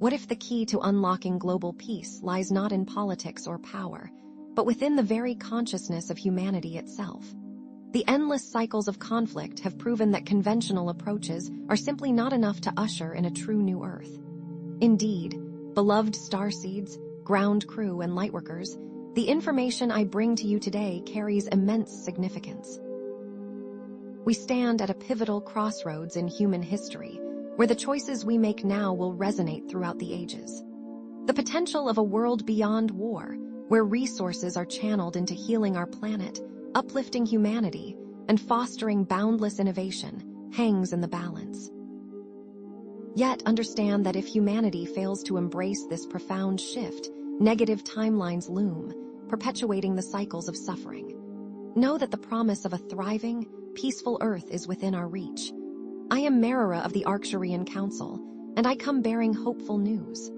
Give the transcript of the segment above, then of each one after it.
What if the key to unlocking global peace lies not in politics or power, but within the very consciousness of humanity itself? The endless cycles of conflict have proven that conventional approaches are simply not enough to usher in a true new Earth. Indeed, beloved starseeds, ground crew, and lightworkers, the information I bring to you today carries immense significance. We stand at a pivotal crossroads in human history, where the choices we make now will resonate throughout the ages. The potential of a world beyond war, where resources are channeled into healing our planet, uplifting humanity, and fostering boundless innovation, hangs in the balance. Yet understand that if humanity fails to embrace this profound shift, negative timelines loom, perpetuating the cycles of suffering. Know that the promise of a thriving, peaceful Earth is within our reach. I am Merkaba of the Arcturian Council, and I come bearing hopeful news.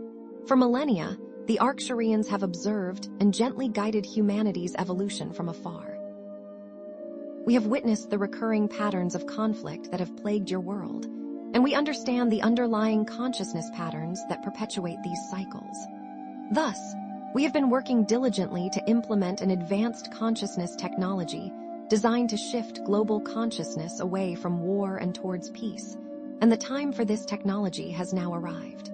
For millennia, the Arcturians have observed and gently guided humanity's evolution from afar. We have witnessed the recurring patterns of conflict that have plagued your world, and we understand the underlying consciousness patterns that perpetuate these cycles. Thus, we have been working diligently to implement an advanced consciousness technology designed to shift global consciousness away from war and towards peace, and the time for this technology has now arrived.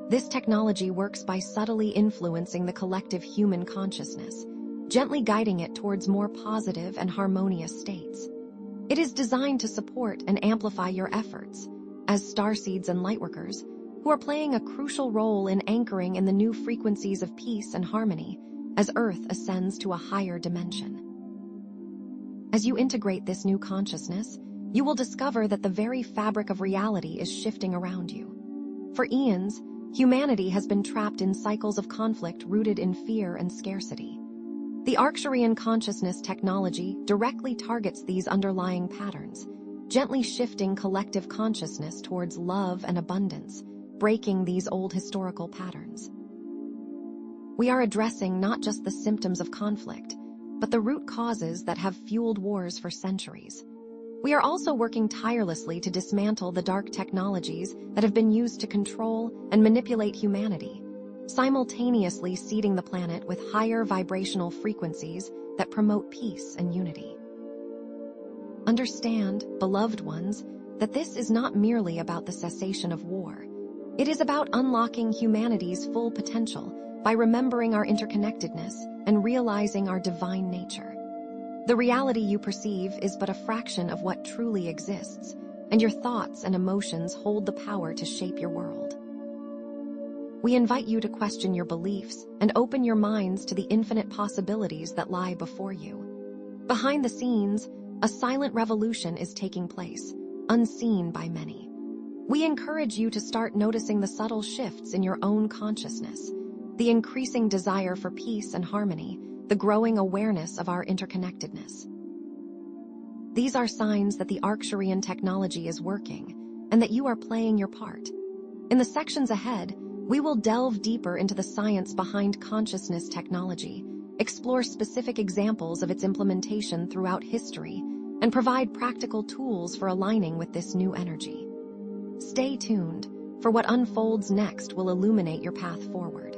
This technology works by subtly influencing the collective human consciousness, gently guiding it towards more positive and harmonious states. It is designed to support and amplify your efforts as starseeds and lightworkers, who are playing a crucial role in anchoring in the new frequencies of peace and harmony as Earth ascends to a higher dimension. As you integrate this new consciousness, you will discover that the very fabric of reality is shifting around you. For eons, humanity has been trapped in cycles of conflict rooted in fear and scarcity. The Arcturian consciousness technology directly targets these underlying patterns, gently shifting collective consciousness towards love and abundance, breaking these old historical patterns. We are addressing not just the symptoms of conflict, but the root causes that have fueled wars for centuries. We are also working tirelessly to dismantle the dark technologies that have been used to control and manipulate humanity, simultaneously seeding the planet with higher vibrational frequencies that promote peace and unity. Understand, beloved ones, that this is not merely about the cessation of war. It is about unlocking humanity's full potential by remembering our interconnectedness and realizing our divine nature. The reality you perceive is but a fraction of what truly exists, and your thoughts and emotions hold the power to shape your world. We invite you to question your beliefs and open your minds to the infinite possibilities that lie before you. Behind the scenes, a silent revolution is taking place, unseen by many. We encourage you to start noticing the subtle shifts in your own consciousness, the increasing desire for peace and harmony, the growing awareness of our interconnectedness. These are signs that the Arcturian technology is working, and that you are playing your part. In the sections ahead, we will delve deeper into the science behind consciousness technology, explore specific examples of its implementation throughout history, and provide practical tools for aligning with this new energy. Stay tuned, for what unfolds next will illuminate your path forward.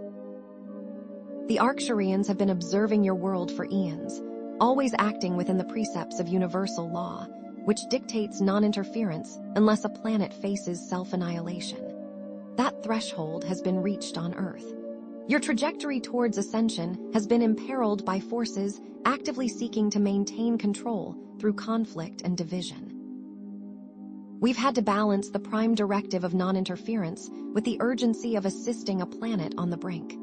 The Arcturians have been observing your world for eons, always acting within the precepts of universal law, which dictates non-interference unless a planet faces self-annihilation. That threshold has been reached on Earth. Your trajectory towards ascension has been imperiled by forces actively seeking to maintain control through conflict and division. We've had to balance the prime directive of non-interference with the urgency of assisting a planet on the brink.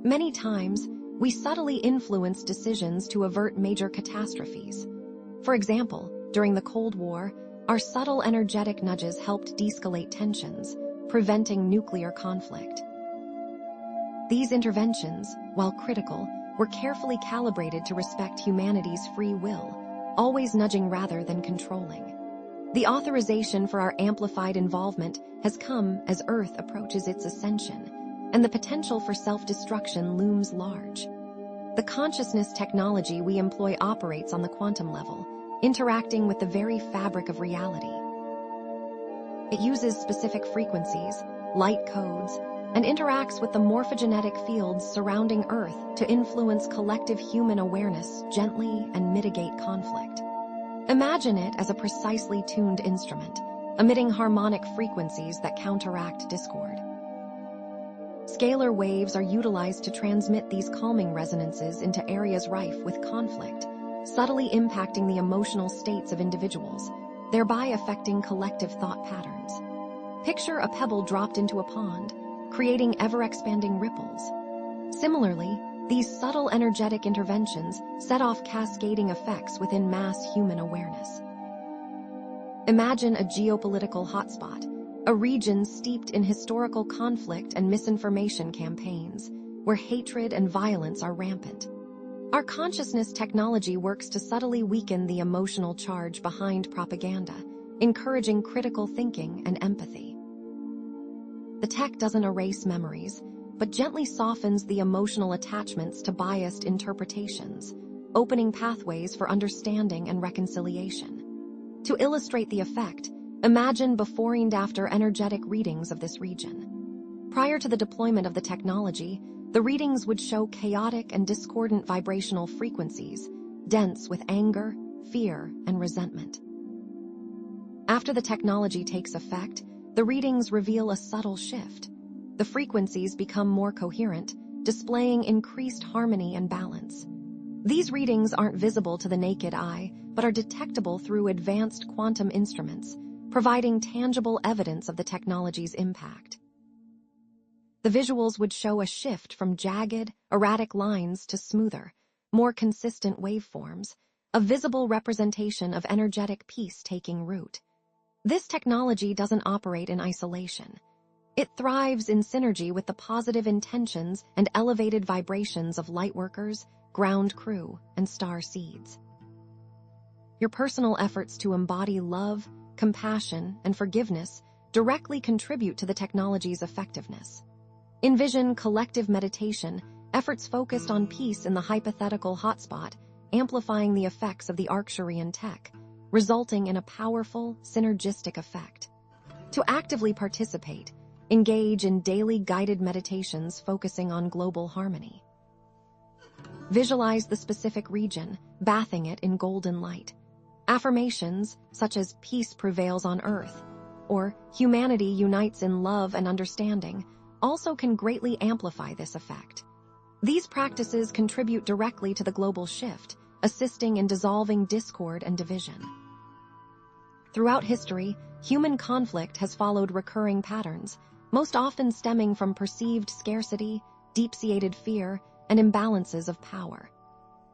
Many times, we subtly influence decisions to avert major catastrophes. For example, during the Cold War, our subtle energetic nudges helped de-escalate tensions, preventing nuclear conflict. These interventions, while critical, were carefully calibrated to respect humanity's free will, always nudging rather than controlling. The authorization for our amplified involvement has come as Earth approaches its ascension, and the potential for self-destruction looms large. The consciousness technology we employ operates on the quantum level, interacting with the very fabric of reality. It uses specific frequencies, light codes, and interacts with the morphogenetic fields surrounding Earth to influence collective human awareness gently and mitigate conflict. Imagine it as a precisely tuned instrument, emitting harmonic frequencies that counteract discord. Scalar waves are utilized to transmit these calming resonances into areas rife with conflict, subtly impacting the emotional states of individuals, thereby affecting collective thought patterns. Picture a pebble dropped into a pond, creating ever-expanding ripples. Similarly, these subtle energetic interventions set off cascading effects within mass human awareness. Imagine a geopolitical hotspot, a region steeped in historical conflict and misinformation campaigns, where hatred and violence are rampant. Our consciousness technology works to subtly weaken the emotional charge behind propaganda, encouraging critical thinking and empathy. The tech doesn't erase memories, but gently softens the emotional attachments to biased interpretations, opening pathways for understanding and reconciliation. To illustrate the effect, imagine before and after energetic readings of this region. Prior to the deployment of the technology, the readings would show chaotic and discordant vibrational frequencies, dense with anger, fear, and resentment. After the technology takes effect, the readings reveal a subtle shift. The frequencies become more coherent, displaying increased harmony and balance. These readings aren't visible to the naked eye, but are detectable through advanced quantum instruments, providing tangible evidence of the technology's impact. The visuals would show a shift from jagged, erratic lines to smoother, more consistent waveforms, a visible representation of energetic peace taking root. This technology doesn't operate in isolation. It thrives in synergy with the positive intentions and elevated vibrations of lightworkers, ground crew, and star seeds. Your personal efforts to embody love, compassion, and forgiveness directly contribute to the technology's effectiveness. Envision collective meditation, efforts focused on peace in the hypothetical hotspot, amplifying the effects of the Arcturian tech, resulting in a powerful, synergistic effect. To actively participate, engage in daily guided meditations focusing on global harmony. Visualize the specific region, bathing it in golden light. Affirmations, such as peace prevails on Earth, or humanity unites in love and understanding, also can greatly amplify this effect. These practices contribute directly to the global shift, assisting in dissolving discord and division. Throughout history, human conflict has followed recurring patterns, most often stemming from perceived scarcity, deep-seated fear, and imbalances of power.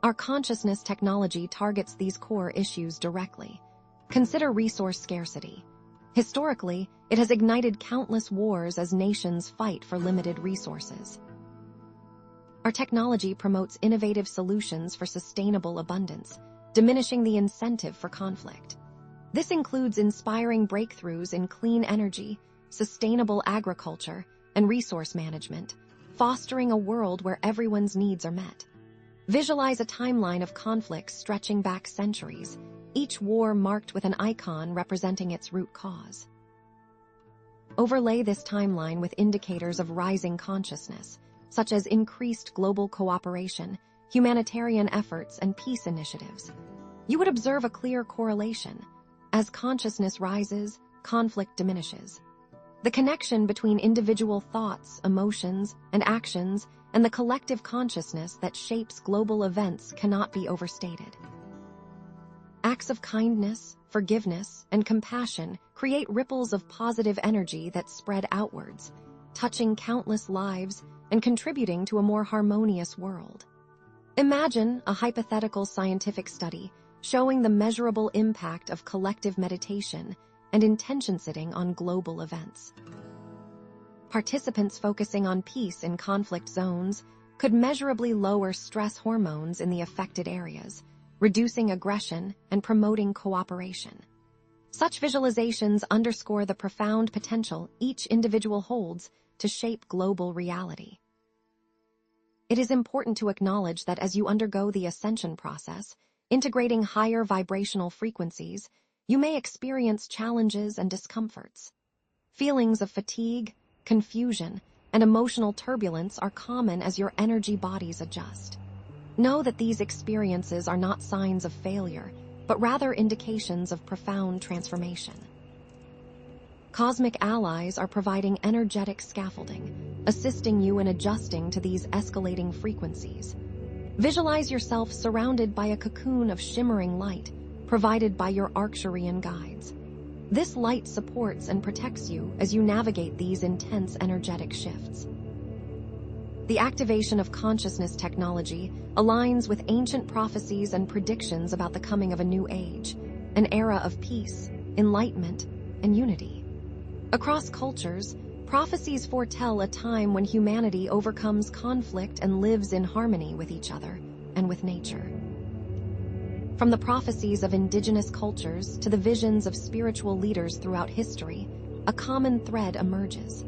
Our consciousness technology targets these core issues directly. Consider resource scarcity. Historically, it has ignited countless wars as nations fight for limited resources. Our technology promotes innovative solutions for sustainable abundance, diminishing the incentive for conflict. This includes inspiring breakthroughs in clean energy, sustainable agriculture, and resource management, fostering a world where everyone's needs are met. Visualize a timeline of conflicts stretching back centuries, each war marked with an icon representing its root cause. Overlay this timeline with indicators of rising consciousness, such as increased global cooperation, humanitarian efforts, and peace initiatives. You would observe a clear correlation. As consciousness rises, conflict diminishes. The connection between individual thoughts, emotions, and actions and the collective consciousness that shapes global events cannot be overstated. Acts of kindness, forgiveness, and compassion create ripples of positive energy that spread outwards, touching countless lives and contributing to a more harmonious world. Imagine a hypothetical scientific study showing the measurable impact of collective meditation and intention setting on global events. Participants focusing on peace in conflict zones could measurably lower stress hormones in the affected areas, reducing aggression and promoting cooperation. Such visualizations underscore the profound potential each individual holds to shape global reality. It is important to acknowledge that as you undergo the ascension process, integrating higher vibrational frequencies, you may experience challenges and discomforts. Feelings of fatigue, confusion, and emotional turbulence are common as your energy bodies adjust. Know that these experiences are not signs of failure, but rather indications of profound transformation. Cosmic allies are providing energetic scaffolding, assisting you in adjusting to these escalating frequencies. Visualize yourself surrounded by a cocoon of shimmering light, provided by your Arcturian guides. This light supports and protects you as you navigate these intense energetic shifts. The activation of consciousness technology aligns with ancient prophecies and predictions about the coming of a new age, an era of peace, enlightenment, and unity. Across cultures, prophecies foretell a time when humanity overcomes conflict and lives in harmony with each other and with nature. From the prophecies of indigenous cultures to the visions of spiritual leaders throughout history, a common thread emerges: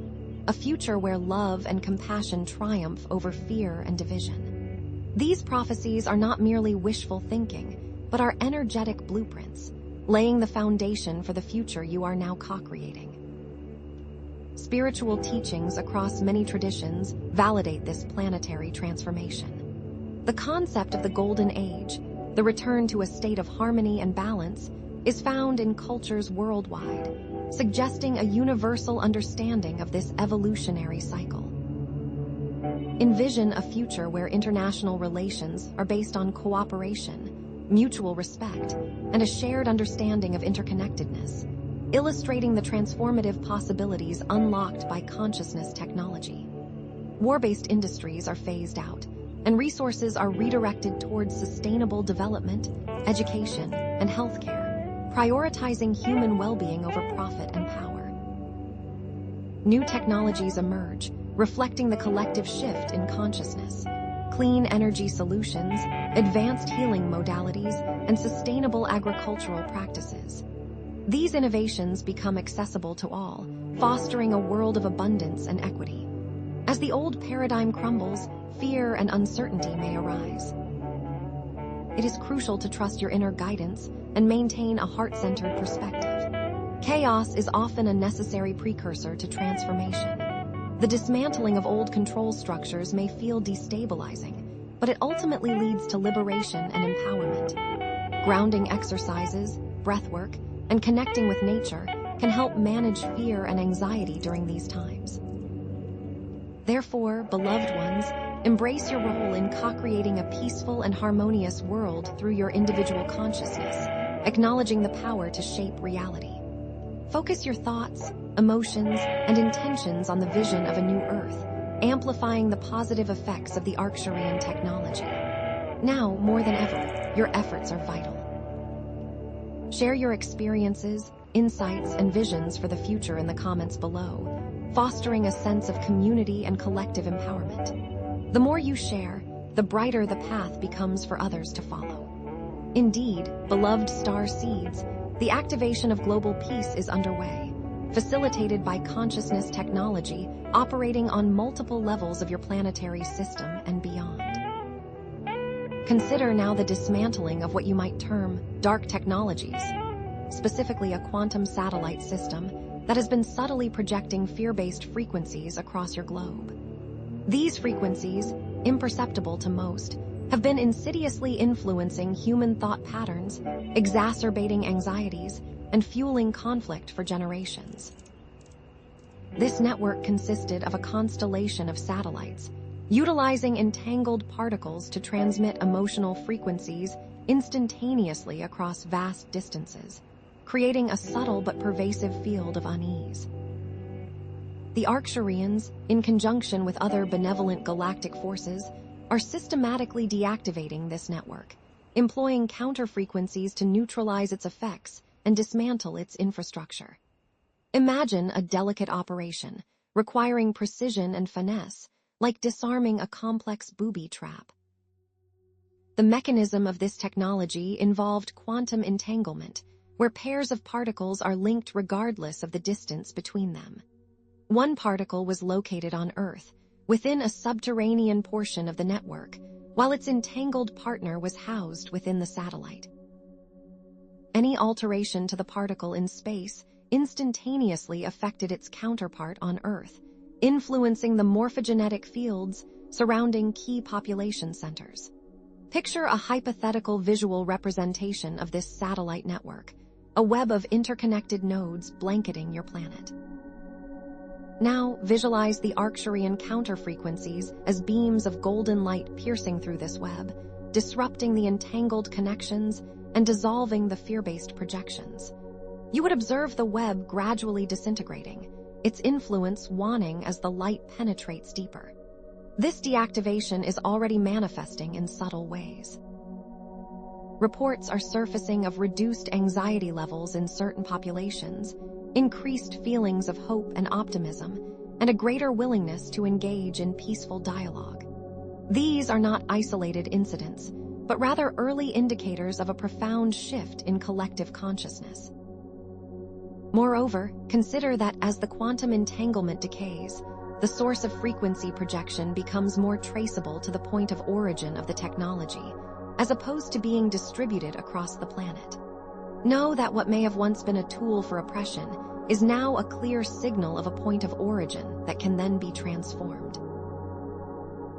a future where love and compassion triumph over fear and division. These prophecies are not merely wishful thinking, but are energetic blueprints, laying the foundation for the future you are now co-creating. Spiritual teachings across many traditions validate this planetary transformation. The concept of the Golden Age, the return to a state of harmony and balance, is found in cultures worldwide, suggesting a universal understanding of this evolutionary cycle. Envision a future where international relations are based on cooperation, mutual respect, and a shared understanding of interconnectedness, illustrating the transformative possibilities unlocked by consciousness technology. War-based industries are phased out, and resources are redirected towards sustainable development, education, and healthcare, prioritizing human well-being over profit and power. New technologies emerge, reflecting the collective shift in consciousness. Clean energy solutions, advanced healing modalities, and sustainable agricultural practices. These innovations become accessible to all, fostering a world of abundance and equity. As the old paradigm crumbles, fear and uncertainty may arise. It is crucial to trust your inner guidance and maintain a heart-centered perspective. Chaos is often a necessary precursor to transformation. The dismantling of old control structures may feel destabilizing, but it ultimately leads to liberation and empowerment. Grounding exercises, breathwork, and connecting with nature can help manage fear and anxiety during these times. Therefore, beloved ones, embrace your role in co-creating a peaceful and harmonious world through your individual consciousness, acknowledging the power to shape reality. Focus your thoughts, emotions, and intentions on the vision of a new Earth, amplifying the positive effects of the Arcturian technology. Now, more than ever, your efforts are vital. Share your experiences, insights, and visions for the future in the comments below, fostering a sense of community and collective empowerment. The more you share, the brighter the path becomes for others to follow. Indeed, beloved star seeds, the activation of global peace is underway, facilitated by consciousness technology operating on multiple levels of your planetary system and beyond. Consider now the dismantling of what you might term dark technologies, specifically a quantum satellite system that has been subtly projecting fear-based frequencies across your globe. These frequencies, imperceptible to most, have been insidiously influencing human thought patterns, exacerbating anxieties, and fueling conflict for generations. This network consisted of a constellation of satellites, utilizing entangled particles to transmit emotional frequencies instantaneously across vast distances, creating a subtle but pervasive field of unease. The Arcturians, in conjunction with other benevolent galactic forces, are systematically deactivating this network, employing counter-frequencies to neutralize its effects and dismantle its infrastructure. Imagine a delicate operation, requiring precision and finesse, like disarming a complex booby trap. The mechanism of this technology involved quantum entanglement, where pairs of particles are linked regardless of the distance between them. One particle was located on Earth, within a subterranean portion of the network, while its entangled partner was housed within the satellite. Any alteration to the particle in space instantaneously affected its counterpart on Earth, influencing the morphogenetic fields surrounding key population centers. Picture a hypothetical visual representation of this satellite network, a web of interconnected nodes blanketing your planet. Now, visualize the Arcturian counterfrequencies as beams of golden light piercing through this web, disrupting the entangled connections and dissolving the fear-based projections. You would observe the web gradually disintegrating, its influence waning as the light penetrates deeper. This deactivation is already manifesting in subtle ways. Reports are surfacing of reduced anxiety levels in certain populations, increased feelings of hope and optimism, and a greater willingness to engage in peaceful dialogue. These are not isolated incidents, but rather early indicators of a profound shift in collective consciousness. Moreover, consider that as the quantum entanglement decays, the source of frequency projection becomes more traceable to the point of origin of the technology, as opposed to being distributed across the planet. Know that what may have once been a tool for oppression is now a clear signal of a point of origin that can then be transformed.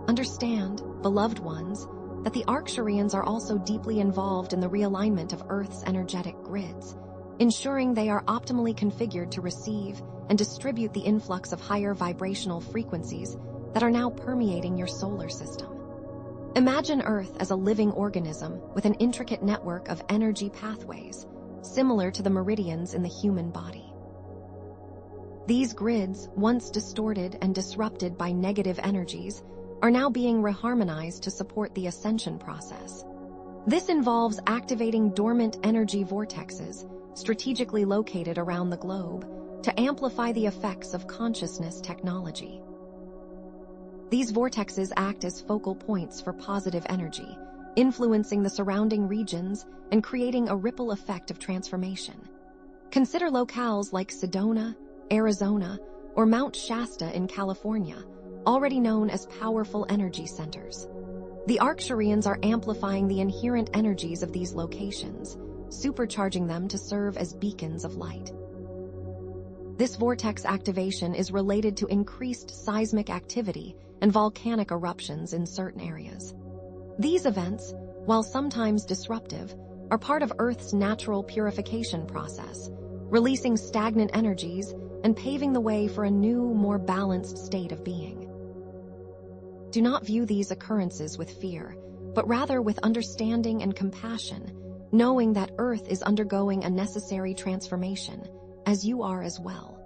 Understand, beloved ones, that the Arcturians are also deeply involved in the realignment of Earth's energetic grids, ensuring they are optimally configured to receive and distribute the influx of higher vibrational frequencies that are now permeating your solar system. Imagine Earth as a living organism with an intricate network of energy pathways, similar to the meridians in the human body. These grids, once distorted and disrupted by negative energies, are now being reharmonized to support the ascension process. This involves activating dormant energy vortexes, strategically located around the globe, to amplify the effects of consciousness technology. These vortexes act as focal points for positive energy, influencing the surrounding regions and creating a ripple effect of transformation. Consider locales like Sedona, Arizona, or Mount Shasta in California, already known as powerful energy centers. The Arcturians are amplifying the inherent energies of these locations, supercharging them to serve as beacons of light. This vortex activation is related to increased seismic activity and volcanic eruptions in certain areas. These events, while sometimes disruptive, are part of Earth's natural purification process, releasing stagnant energies and paving the way for a new, more balanced state of being. Do not view these occurrences with fear, but rather with understanding and compassion, knowing that Earth is undergoing a necessary transformation, as you are as well.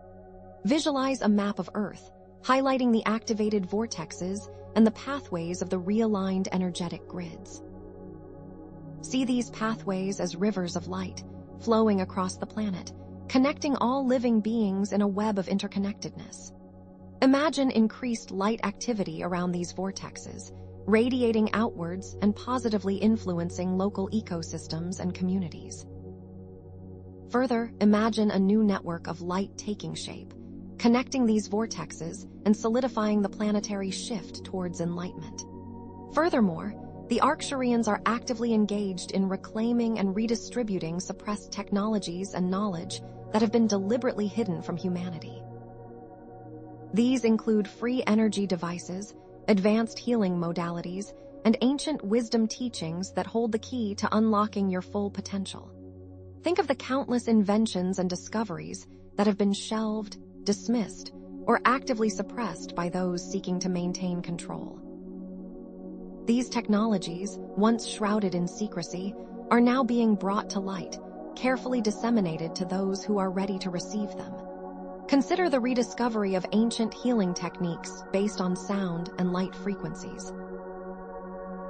Visualize a map of Earth, highlighting the activated vortexes and the pathways of the realigned energetic grids. See these pathways as rivers of light, flowing across the planet, connecting all living beings in a web of interconnectedness. Imagine increased light activity around these vortexes, radiating outwards and positively influencing local ecosystems and communities. Further, imagine a new network of light taking shape, connecting these vortexes and solidifying the planetary shift towards enlightenment. Furthermore, the Arcturians are actively engaged in reclaiming and redistributing suppressed technologies and knowledge that have been deliberately hidden from humanity. These include free energy devices, advanced healing modalities, and ancient wisdom teachings that hold the key to unlocking your full potential. Think of the countless inventions and discoveries that have been shelved, dismissed, or actively suppressed by those seeking to maintain control. These technologies, once shrouded in secrecy, are now being brought to light, carefully disseminated to those who are ready to receive them. Consider the rediscovery of ancient healing techniques based on sound and light frequencies.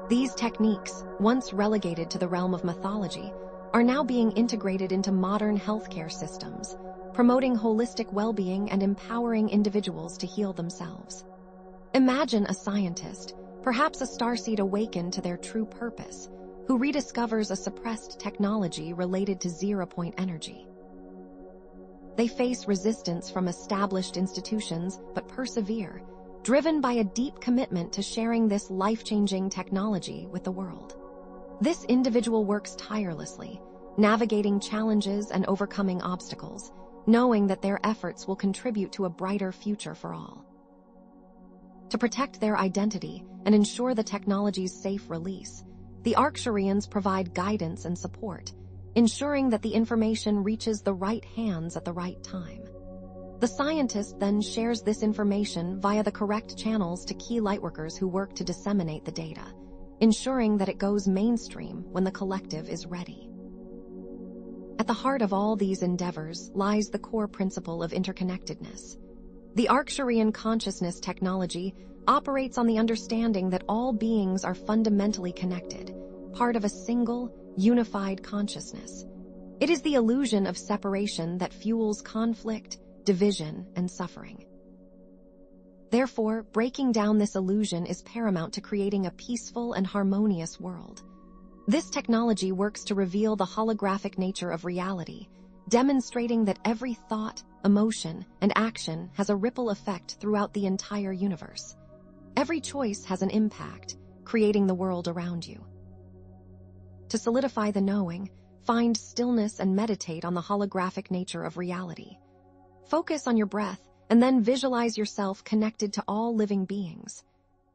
These techniques, once relegated to the realm of mythology, are now being integrated into modern healthcare systems, promoting holistic well-being and empowering individuals to heal themselves. Imagine a scientist, perhaps a starseed awakened to their true purpose, who rediscovers a suppressed technology related to zero-point energy. They face resistance from established institutions but persevere, driven by a deep commitment to sharing this life-changing technology with the world. This individual works tirelessly, navigating challenges and overcoming obstacles, knowing that their efforts will contribute to a brighter future for all. To protect their identity and ensure the technology's safe release, the Arcturians provide guidance and support, ensuring that the information reaches the right hands at the right time. The scientist then shares this information via the correct channels to key lightworkers who work to disseminate the data, ensuring that it goes mainstream when the collective is ready. At the heart of all these endeavors lies the core principle of interconnectedness. The Arcturian consciousness technology operates on the understanding that all beings are fundamentally connected, part of a single, unified consciousness. It is the illusion of separation that fuels conflict, division, and suffering. Therefore, breaking down this illusion is paramount to creating a peaceful and harmonious world. This technology works to reveal the holographic nature of reality, demonstrating that every thought, emotion, and action has a ripple effect throughout the entire universe. Every choice has an impact, creating the world around you. To solidify the knowing, find stillness and meditate on the holographic nature of reality. Focus on your breath and then visualize yourself connected to all living beings.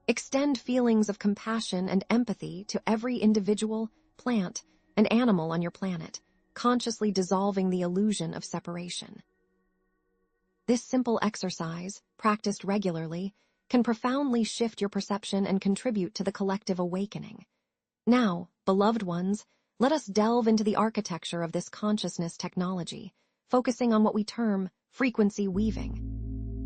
Extend feelings of compassion and empathy to every individual, plant, and animal on your planet, consciously dissolving the illusion of separation. This simple exercise, practiced regularly, can profoundly shift your perception and contribute to the collective awakening. Now, beloved ones, let us delve into the architecture of this consciousness technology, focusing on what we term frequency weaving.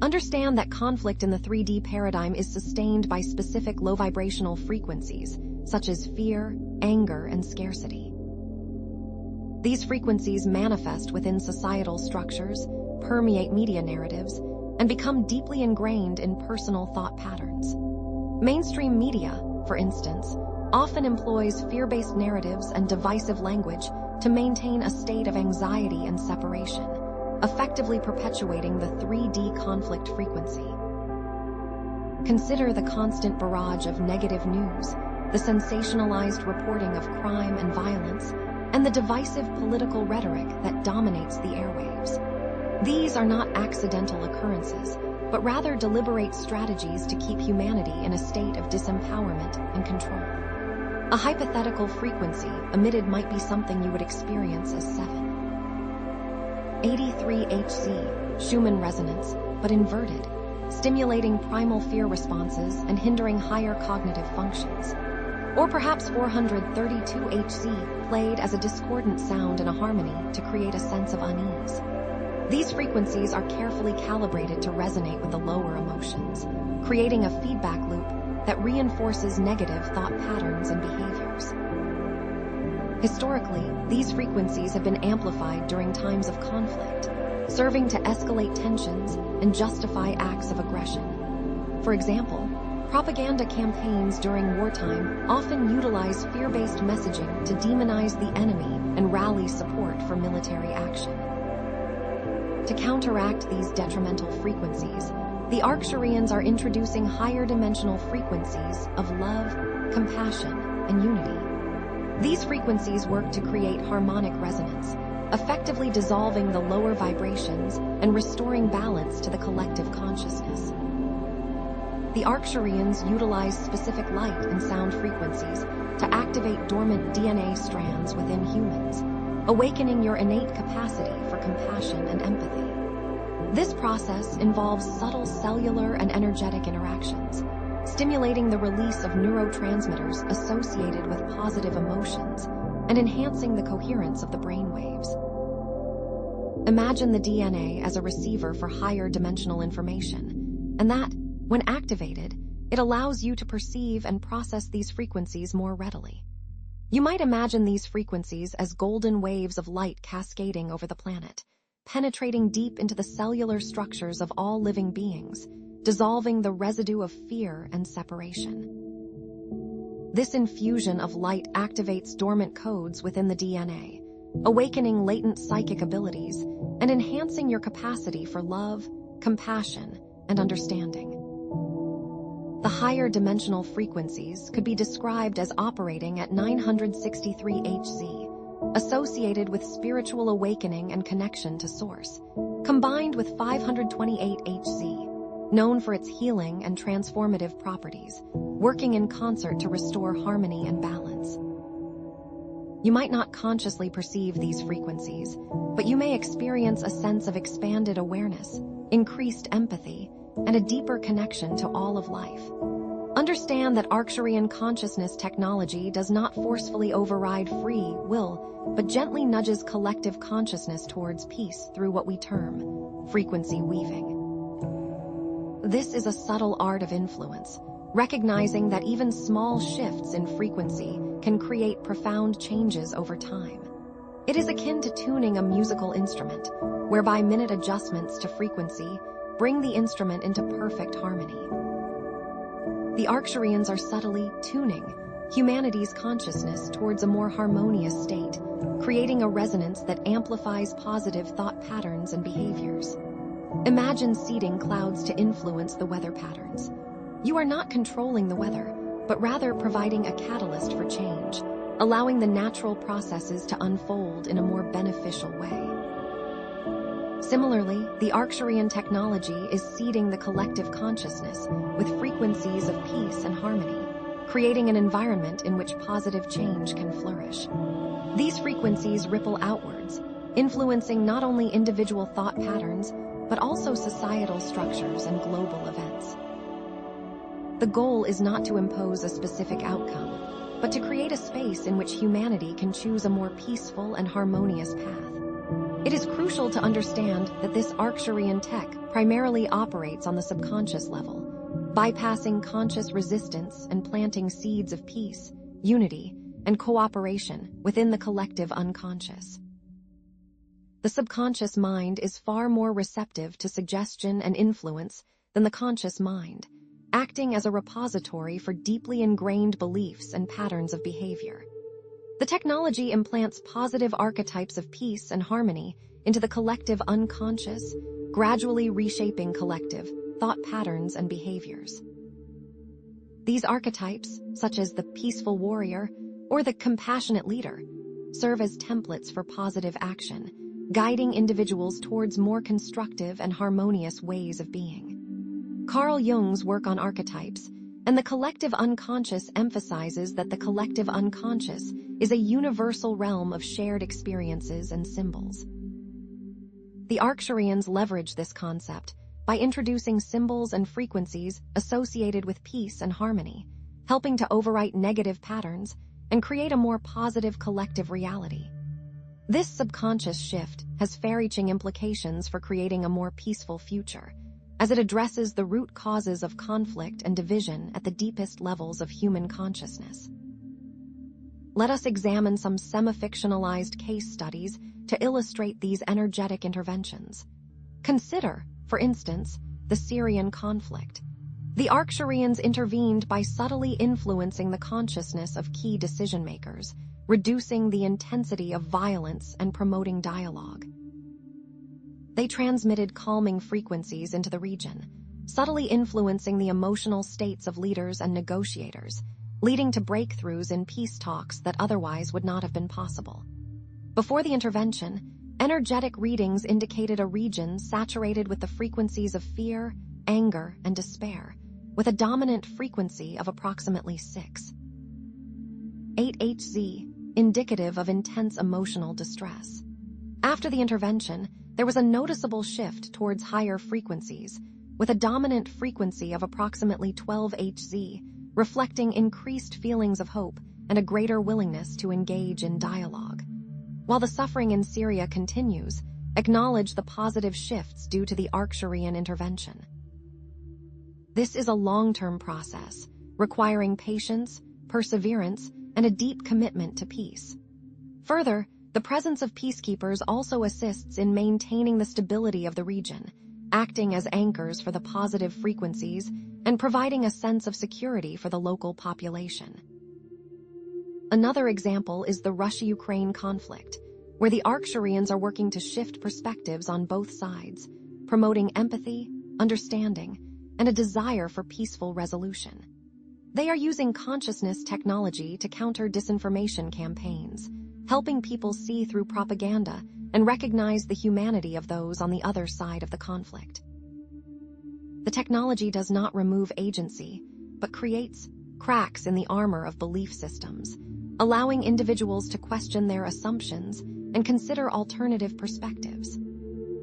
Understand that conflict in the 3D paradigm is sustained by specific low vibrational frequencies, such as fear, anger, and scarcity. These frequencies manifest within societal structures, permeate media narratives, and become deeply ingrained in personal thought patterns. Mainstream media, for instance, often employs fear-based narratives and divisive language to maintain a state of anxiety and separation, effectively perpetuating the 3D conflict frequency. Consider the constant barrage of negative news, the sensationalized reporting of crime and violence, and the divisive political rhetoric that dominates the airwaves. These are not accidental occurrences, but rather deliberate strategies to keep humanity in a state of disempowerment and control. A hypothetical frequency emitted might be something you would experience as 783 Hz, Schumann resonance, but inverted, stimulating primal fear responses and hindering higher cognitive functions. Or perhaps 432 Hz, played as a discordant sound in a harmony to create a sense of unease. These frequencies are carefully calibrated to resonate with the lower emotions, creating a feedback loop that reinforces negative thought patterns and behaviors. Historically, these frequencies have been amplified during times of conflict, serving to escalate tensions and justify acts of aggression. For example, propaganda campaigns during wartime often utilize fear-based messaging to demonize the enemy and rally support for military action. To counteract these detrimental frequencies, the Arcturians are introducing higher dimensional frequencies of love, compassion, and unity. These frequencies work to create harmonic resonance, effectively dissolving the lower vibrations and restoring balance to the collective consciousness. The Arcturians utilize specific light and sound frequencies to activate dormant DNA strands within humans, awakening your innate capacity for compassion and empathy. This process involves subtle cellular and energetic interactions, stimulating the release of neurotransmitters associated with positive emotions and enhancing the coherence of the brain waves. Imagine the DNA as a receiver for higher dimensional information, and that, when activated, it allows you to perceive and process these frequencies more readily. You might imagine these frequencies as golden waves of light cascading over the planet, penetrating deep into the cellular structures of all living beings, dissolving the residue of fear and separation. This infusion of light activates dormant codes within the DNA, awakening latent psychic abilities and enhancing your capacity for love, compassion, and understanding. The higher dimensional frequencies could be described as operating at 963 Hz, associated with spiritual awakening and connection to Source, combined with 528 Hz, known for its healing and transformative properties, working in concert to restore harmony and balance. You might not consciously perceive these frequencies, but you may experience a sense of expanded awareness, increased empathy, and a deeper connection to all of life. Understand that Arcturian consciousness technology does not forcefully override free will, but gently nudges collective consciousness towards peace through what we term frequency weaving. This is a subtle art of influence, recognizing that even small shifts in frequency can create profound changes over time. It is akin to tuning a musical instrument, whereby minute adjustments to frequency bring the instrument into perfect harmony. The Arcturians are subtly tuning humanity's consciousness towards a more harmonious state, creating a resonance that amplifies positive thought patterns and behaviors. Imagine seeding clouds to influence the weather patterns. You are not controlling the weather, but rather providing a catalyst for change, allowing the natural processes to unfold in a more beneficial way. Similarly, the Arcturian technology is seeding the collective consciousness with frequencies of peace and harmony, creating an environment in which positive change can flourish. These frequencies ripple outwards, influencing not only individual thought patterns, but also societal structures and global events. The goal is not to impose a specific outcome, but to create a space in which humanity can choose a more peaceful and harmonious path. It is crucial to understand that this Arcturian tech primarily operates on the subconscious level, bypassing conscious resistance and planting seeds of peace, unity, and cooperation within the collective unconscious. The subconscious mind is far more receptive to suggestion and influence than the conscious mind, acting as a repository for deeply ingrained beliefs and patterns of behavior. The technology implants positive archetypes of peace and harmony into the collective unconscious, gradually reshaping collective thought patterns and behaviors. These archetypes, such as the peaceful warrior or the compassionate leader, serve as templates for positive action, guiding individuals towards more constructive and harmonious ways of being. Carl Jung's work on archetypes and the collective unconscious emphasizes that the collective unconscious is a universal realm of shared experiences and symbols. The Arcturians leverage this concept by introducing symbols and frequencies associated with peace and harmony, helping to overwrite negative patterns and create a more positive collective reality. This subconscious shift has far-reaching implications for creating a more peaceful future, as it addresses the root causes of conflict and division at the deepest levels of human consciousness. Let us examine some semi-fictionalized case studies to illustrate these energetic interventions. Consider, for instance, the Sirian conflict. The Arcturians intervened by subtly influencing the consciousness of key decision-makers, reducing the intensity of violence and promoting dialogue. They transmitted calming frequencies into the region, subtly influencing the emotional states of leaders and negotiators, leading to breakthroughs in peace talks that otherwise would not have been possible. Before the intervention, energetic readings indicated a region saturated with the frequencies of fear, anger, and despair, with a dominant frequency of approximately 6. 8Hz, indicative of intense emotional distress. After the intervention, there was a noticeable shift towards higher frequencies, with a dominant frequency of approximately 12 Hz, reflecting increased feelings of hope and a greater willingness to engage in dialogue. While the suffering in Syria continues, acknowledge the positive shifts due to the Arcturian intervention. This is a long-term process, requiring patience, perseverance, and a deep commitment to peace. Further, the presence of peacekeepers also assists in maintaining the stability of the region, acting as anchors for the positive frequencies and providing a sense of security for the local population. Another example is the Russia-Ukraine conflict, where the Arcturians are working to shift perspectives on both sides, promoting empathy, understanding, and a desire for peaceful resolution. They are using consciousness technology to counter disinformation campaigns, helping people see through propaganda and recognize the humanity of those on the other side of the conflict. The technology does not remove agency, but creates cracks in the armor of belief systems, allowing individuals to question their assumptions and consider alternative perspectives.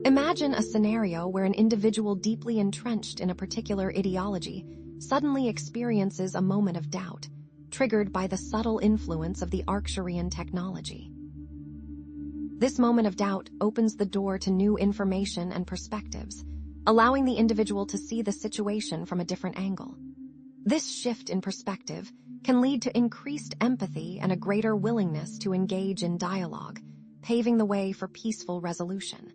Imagine a scenario where an individual deeply entrenched in a particular ideology suddenly experiences a moment of doubt, triggered by the subtle influence of the Arcturian technology. This moment of doubt opens the door to new information and perspectives, allowing the individual to see the situation from a different angle. This shift in perspective can lead to increased empathy and a greater willingness to engage in dialogue, paving the way for peaceful resolution.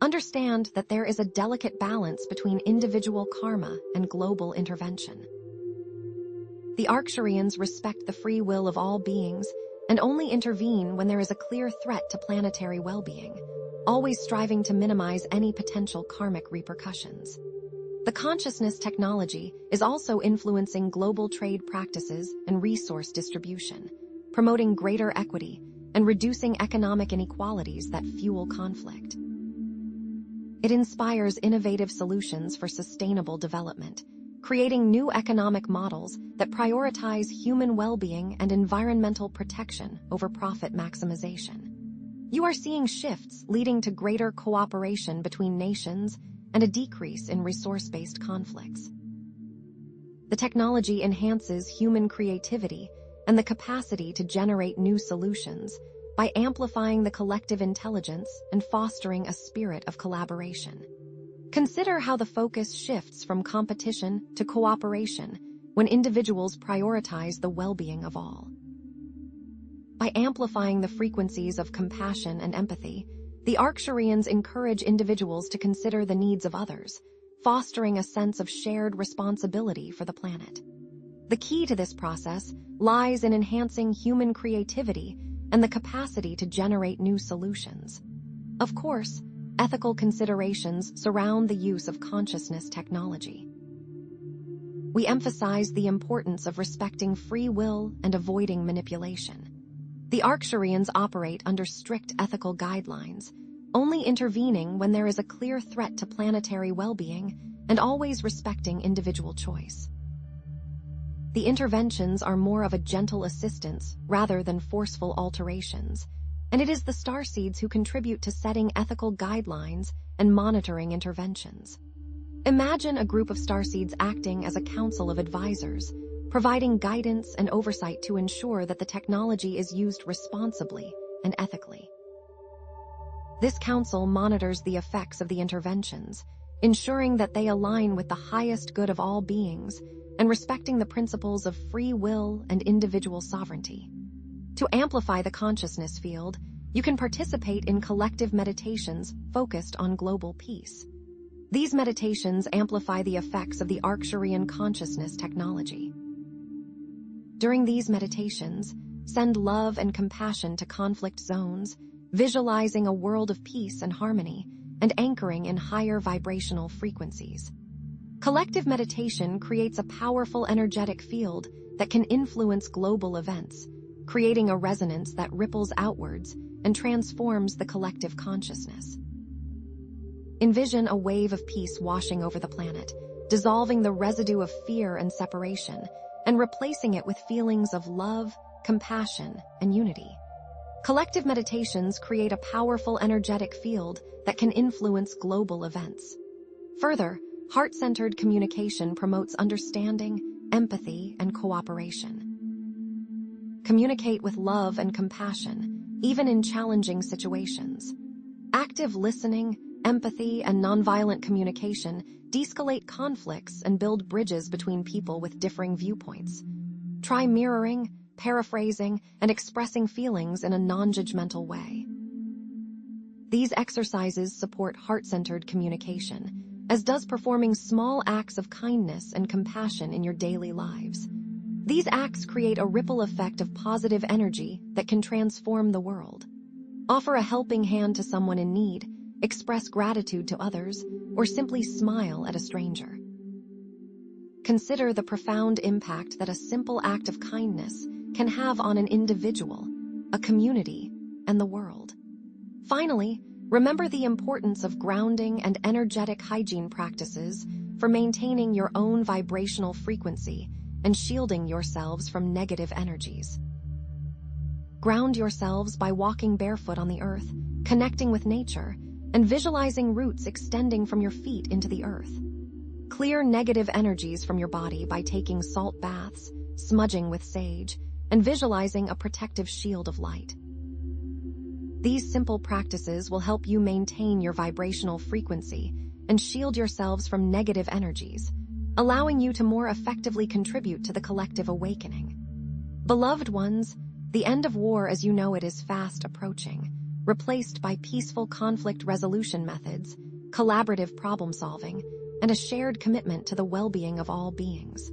Understand that there is a delicate balance between individual karma and global intervention. The Arcturians respect the free will of all beings and only intervene when there is a clear threat to planetary well-being, always striving to minimize any potential karmic repercussions. The consciousness technology is also influencing global trade practices and resource distribution, promoting greater equity and reducing economic inequalities that fuel conflict. It inspires innovative solutions for sustainable development, creating new economic models that prioritize human well-being and environmental protection over profit maximization. You are seeing shifts leading to greater cooperation between nations and a decrease in resource-based conflicts. The technology enhances human creativity and the capacity to generate new solutions by amplifying the collective intelligence and fostering a spirit of collaboration. Consider how the focus shifts from competition to cooperation when individuals prioritize the well-being of all. By amplifying the frequencies of compassion and empathy, the Arcturians encourage individuals to consider the needs of others, fostering a sense of shared responsibility for the planet. The key to this process lies in enhancing human creativity and the capacity to generate new solutions. Of course, ethical considerations surround the use of consciousness technology. We emphasize the importance of respecting free will and avoiding manipulation. The Arcturians operate under strict ethical guidelines, only intervening when there is a clear threat to planetary well-being and always respecting individual choice. The interventions are more of a gentle assistance rather than forceful alterations, and it is the starseeds who contribute to setting ethical guidelines and monitoring interventions. Imagine a group of starseeds acting as a council of advisors, providing guidance and oversight to ensure that the technology is used responsibly and ethically. This council monitors the effects of the interventions, ensuring that they align with the highest good of all beings and respecting the principles of free will and individual sovereignty. To amplify the consciousness field, you can participate in collective meditations focused on global peace. These meditations amplify the effects of the Arcturian consciousness technology. During these meditations, send love and compassion to conflict zones, visualizing a world of peace and harmony, and anchoring in higher vibrational frequencies. Collective meditation creates a powerful energetic field that can influence global events, creating a resonance that ripples outwards and transforms the collective consciousness. Envision a wave of peace washing over the planet, dissolving the residue of fear and separation, and replacing it with feelings of love, compassion, and unity. Collective meditations create a powerful energetic field that can influence global events. Further, heart-centered communication promotes understanding, empathy, and cooperation. Communicate with love and compassion, even in challenging situations. Active listening, empathy, and nonviolent communication de-escalate conflicts and build bridges between people with differing viewpoints. Try mirroring, paraphrasing, and expressing feelings in a non-judgmental way. These exercises support heart-centered communication, as does performing small acts of kindness and compassion in your daily lives. These acts create a ripple effect of positive energy that can transform the world. Offer a helping hand to someone in need, express gratitude to others, or simply smile at a stranger. Consider the profound impact that a simple act of kindness can have on an individual, a community, and the world. Finally, remember the importance of grounding and energetic hygiene practices for maintaining your own vibrational frequency and shielding yourselves from negative energies. Ground yourselves by walking barefoot on the earth, connecting with nature, and visualizing roots extending from your feet into the earth. Clear negative energies from your body by taking salt baths, smudging with sage, and visualizing a protective shield of light. These simple practices will help you maintain your vibrational frequency and shield yourselves from negative energies, allowing you to more effectively contribute to the collective awakening. Beloved ones, the end of war as you know it is fast approaching, replaced by peaceful conflict resolution methods, collaborative problem-solving, and a shared commitment to the well-being of all beings.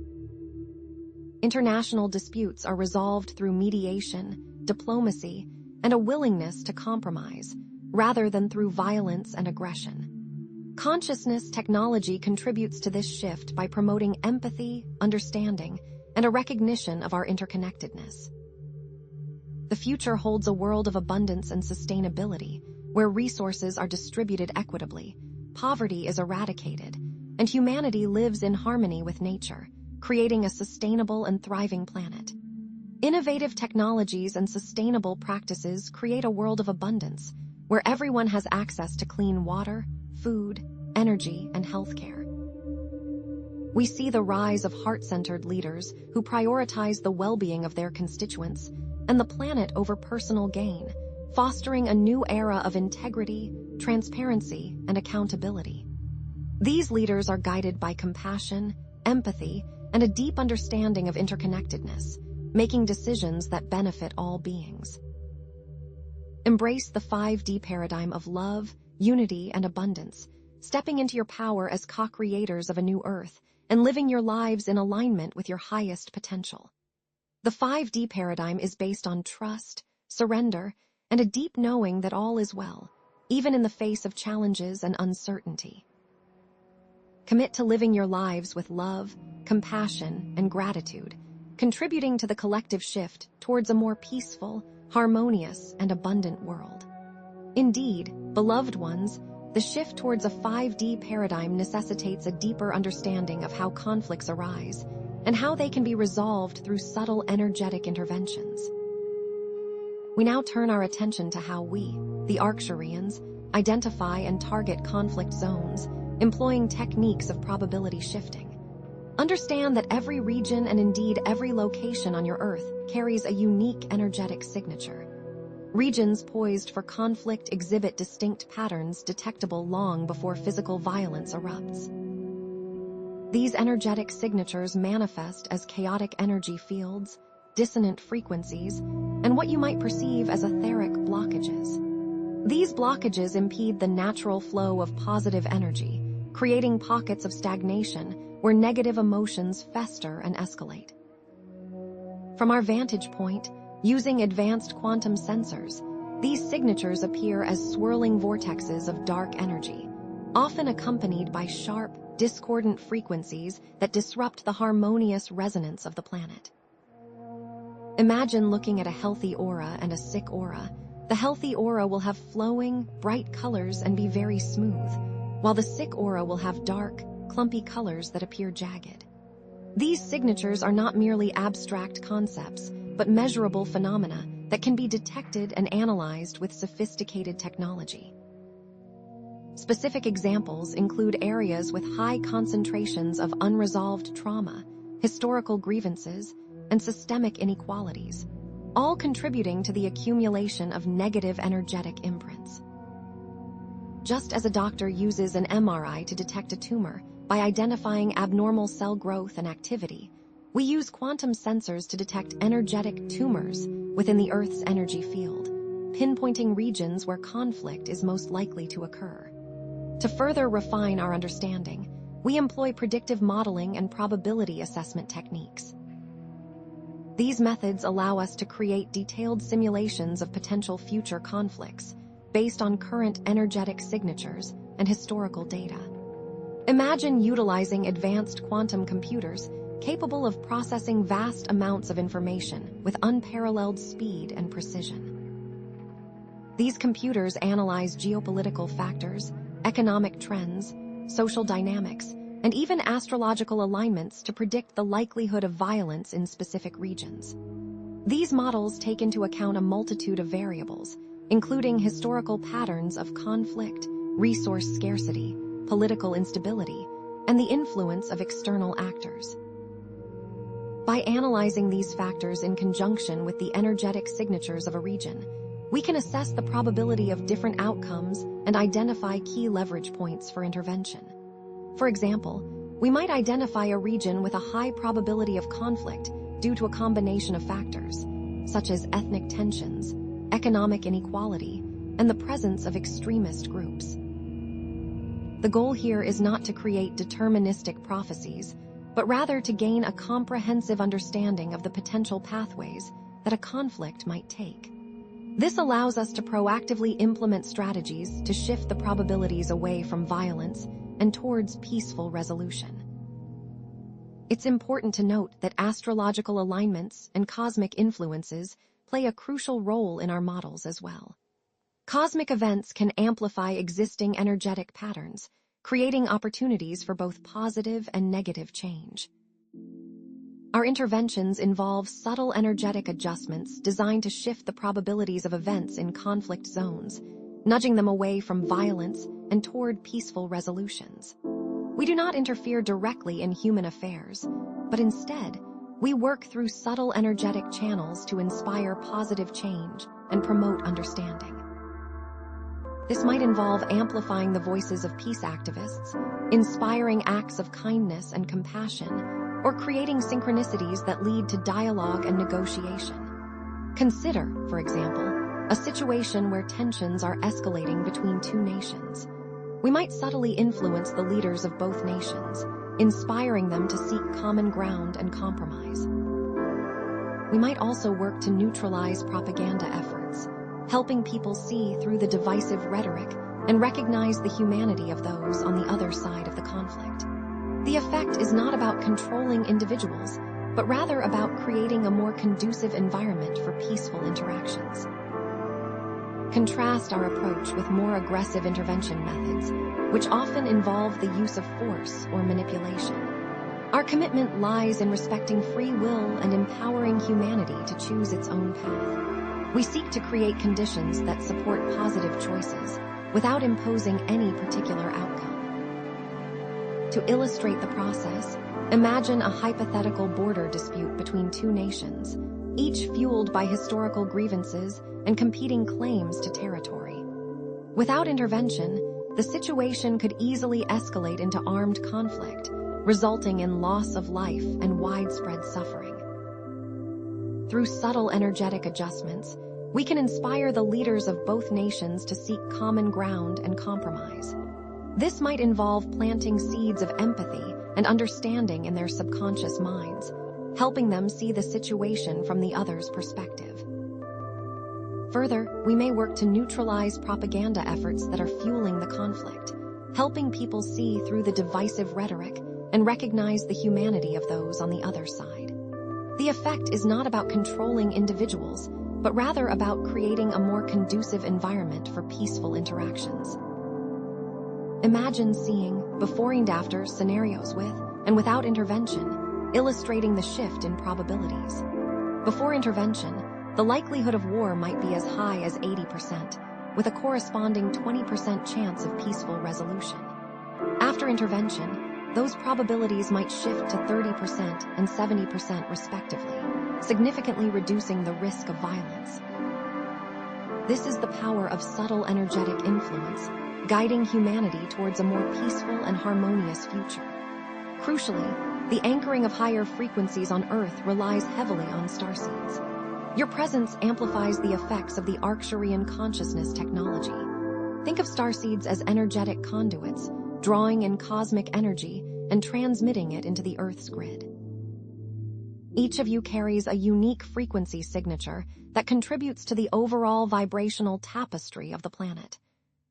International disputes are resolved through mediation, diplomacy, and a willingness to compromise, rather than through violence and aggression. Consciousness technology contributes to this shift by promoting empathy, understanding, and a recognition of our interconnectedness. The future holds a world of abundance and sustainability, where resources are distributed equitably, poverty is eradicated, and humanity lives in harmony with nature, creating a sustainable and thriving planet. Innovative technologies and sustainable practices create a world of abundance, where everyone has access to clean water, food, energy, and healthcare. We see the rise of heart-centered leaders who prioritize the well-being of their constituents and the planet over personal gain, fostering a new era of integrity, transparency, and accountability. These leaders are guided by compassion, empathy, and a deep understanding of interconnectedness, making decisions that benefit all beings. Embrace the 5D paradigm of love, unity, and abundance, stepping into your power as co-creators of a new Earth and living your lives in alignment with your highest potential. The 5D paradigm is based on trust, surrender, and a deep knowing that all is well, even in the face of challenges and uncertainty. Commit to living your lives with love, compassion, and gratitude, contributing to the collective shift towards a more peaceful, harmonious, and abundant world. Indeed, beloved ones, the shift towards a 5D paradigm necessitates a deeper understanding of how conflicts arise and how they can be resolved through subtle energetic interventions. We now turn our attention to how we, the Arcturians, identify and target conflict zones, employing techniques of probability shifting. Understand that every region and indeed every location on your Earth carries a unique energetic signature. Regions poised for conflict exhibit distinct patterns detectable long before physical violence erupts. These energetic signatures manifest as chaotic energy fields, dissonant frequencies, and what you might perceive as etheric blockages. These blockages impede the natural flow of positive energy, creating pockets of stagnation where negative emotions fester and escalate. From our vantage point, using advanced quantum sensors, these signatures appear as swirling vortexes of dark energy, often accompanied by sharp, discordant frequencies that disrupt the harmonious resonance of the planet. Imagine looking at a healthy aura and a sick aura. The healthy aura will have flowing, bright colors and be very smooth, while the sick aura will have dark, clumpy colors that appear jagged. These signatures are not merely abstract concepts, but measurable phenomena that can be detected and analyzed with sophisticated technology. Specific examples include areas with high concentrations of unresolved trauma, historical grievances, and systemic inequalities, all contributing to the accumulation of negative energetic imprints. Just as a doctor uses an MRI to detect a tumor by identifying abnormal cell growth and activity, we use quantum sensors to detect energetic tumors within the Earth's energy field, pinpointing regions where conflict is most likely to occur. To further refine our understanding, we employ predictive modeling and probability assessment techniques. These methods allow us to create detailed simulations of potential future conflicts based on current energetic signatures and historical data. Imagine utilizing advanced quantum computers capable of processing vast amounts of information with unparalleled speed and precision. These computers analyze geopolitical factors, economic trends, social dynamics, and even astrological alignments to predict the likelihood of violence in specific regions. These models take into account a multitude of variables, including historical patterns of conflict, resource scarcity, political instability, and the influence of external actors. By analyzing these factors in conjunction with the energetic signatures of a region, we can assess the probability of different outcomes and identify key leverage points for intervention. For example, we might identify a region with a high probability of conflict due to a combination of factors, such as ethnic tensions, economic inequality, and the presence of extremist groups. The goal here is not to create deterministic prophecies, but rather to gain a comprehensive understanding of the potential pathways that a conflict might take. This allows us to proactively implement strategies to shift the probabilities away from violence and towards peaceful resolution. It's important to note that astrological alignments and cosmic influences play a crucial role in our models as well. Cosmic events can amplify existing energetic patterns, creating opportunities for both positive and negative change. Our interventions involve subtle energetic adjustments designed to shift the probabilities of events in conflict zones, nudging them away from violence and toward peaceful resolutions. We do not interfere directly in human affairs, but instead, we work through subtle energetic channels to inspire positive change and promote understanding. This might involve amplifying the voices of peace activists, inspiring acts of kindness and compassion, or creating synchronicities that lead to dialogue and negotiation. Consider, for example, a situation where tensions are escalating between two nations. We might subtly influence the leaders of both nations, inspiring them to seek common ground and compromise. We might also work to neutralize propaganda efforts, helping people see through the divisive rhetoric and recognize the humanity of those on the other side of the conflict. The effect is not about controlling individuals, but rather about creating a more conducive environment for peaceful interactions. Contrast our approach with more aggressive intervention methods, which often involve the use of force or manipulation. Our commitment lies in respecting free will and empowering humanity to choose its own path. We seek to create conditions that support positive choices without imposing any particular outcome. To illustrate the process, imagine a hypothetical border dispute between two nations, each fueled by historical grievances and competing claims to territory. Without intervention, the situation could easily escalate into armed conflict, resulting in loss of life and widespread suffering. Through subtle energetic adjustments, we can inspire the leaders of both nations to seek common ground and compromise. This might involve planting seeds of empathy and understanding in their subconscious minds, helping them see the situation from the other's perspective. Further, we may work to neutralize propaganda efforts that are fueling the conflict, helping people see through the divisive rhetoric and recognize the humanity of those on the other side. The effect is not about controlling individuals, but rather about creating a more conducive environment for peaceful interactions. Imagine seeing before and after scenarios with and without intervention, illustrating the shift in probabilities. Before intervention, the likelihood of war might be as high as 80%, with a corresponding 20% chance of peaceful resolution. After intervention, those probabilities might shift to 30% and 70% respectively, significantly reducing the risk of violence. This is the power of subtle energetic influence, guiding humanity towards a more peaceful and harmonious future. Crucially, the anchoring of higher frequencies on Earth relies heavily on starseeds. Your presence amplifies the effects of the Arcturian consciousness technology. Think of starseeds as energetic conduits, drawing in cosmic energy and transmitting it into the Earth's grid. Each of you carries a unique frequency signature that contributes to the overall vibrational tapestry of the planet.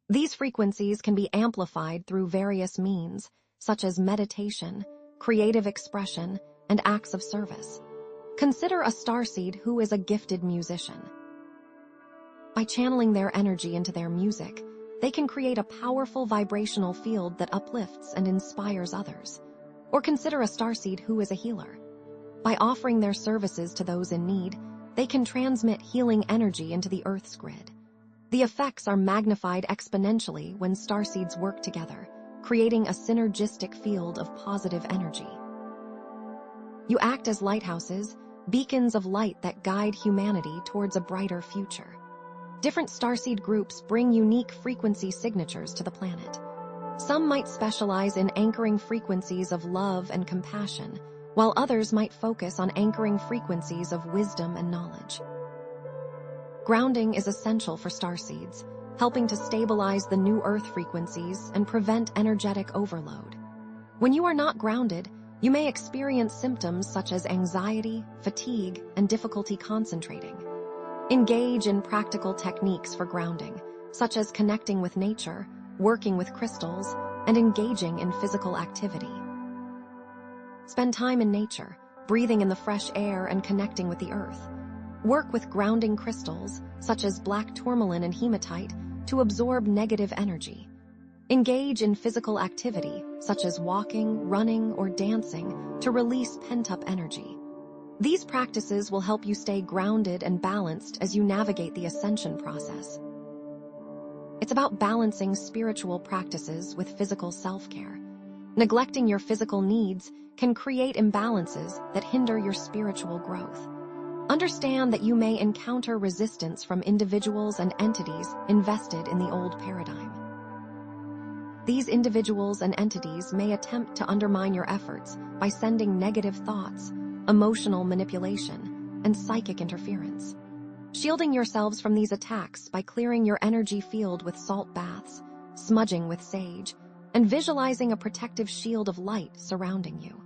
These frequencies can be amplified through various means, such as meditation, creative expression, and acts of service. Consider a starseed who is a gifted musician. By channeling their energy into their music, they can create a powerful vibrational field that uplifts and inspires others. Or consider a starseed who is a healer. By offering their services to those in need, they can transmit healing energy into the Earth's grid. The effects are magnified exponentially when starseeds work together, creating a synergistic field of positive energy. You act as lighthouses, beacons of light that guide humanity towards a brighter future. Different starseed groups bring unique frequency signatures to the planet. Some might specialize in anchoring frequencies of love and compassion, while others might focus on anchoring frequencies of wisdom and knowledge. Grounding is essential for starseeds, helping to stabilize the new Earth frequencies and prevent energetic overload. When you are not grounded, you may experience symptoms such as anxiety, fatigue, and difficulty concentrating. Engage in practical techniques for grounding, such as connecting with nature, working with crystals, and engaging in physical activity. Spend time in nature, breathing in the fresh air and connecting with the earth. Work with grounding crystals, such as black tourmaline and hematite, to absorb negative energy. Engage in physical activity, such as walking, running, or dancing, to release pent-up energy. These practices will help you stay grounded and balanced as you navigate the ascension process. It's about balancing spiritual practices with physical self-care. Neglecting your physical needs can create imbalances that hinder your spiritual growth. Understand that you may encounter resistance from individuals and entities invested in the old paradigm. These individuals and entities may attempt to undermine your efforts by sending negative thoughts, emotional manipulation, and psychic interference. Shielding yourselves from these attacks by clearing your energy field with salt baths, smudging with sage, and visualizing a protective shield of light surrounding you.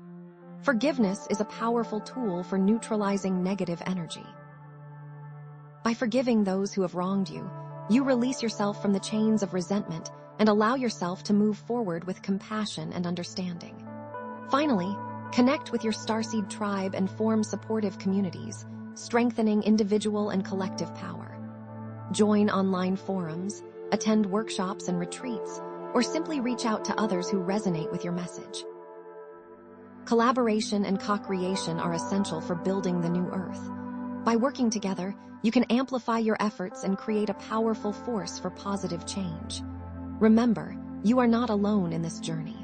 Forgiveness is a powerful tool for neutralizing negative energy. By forgiving those who have wronged you, you release yourself from the chains of resentment and allow yourself to move forward with compassion and understanding. Finally, connect with your starseed tribe and form supportive communities, strengthening individual and collective power. Join online forums, attend workshops and retreats, or simply reach out to others who resonate with your message. Collaboration and co-creation are essential for building the new Earth. By working together, you can amplify your efforts and create a powerful force for positive change. Remember, you are not alone in this journey.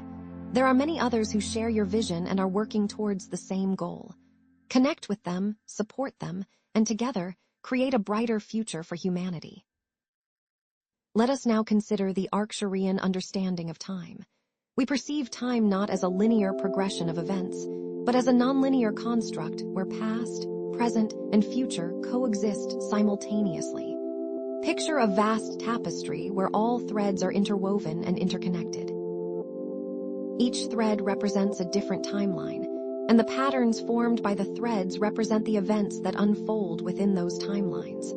There are many others who share your vision and are working towards the same goal. Connect with them, support them, and together, create a brighter future for humanity. Let us now consider the Arcturian understanding of time. We perceive time not as a linear progression of events, but as a nonlinear construct where past, present, and future coexist simultaneously. Picture a vast tapestry where all threads are interwoven and interconnected. Each thread represents a different timeline, and the patterns formed by the threads represent the events that unfold within those timelines.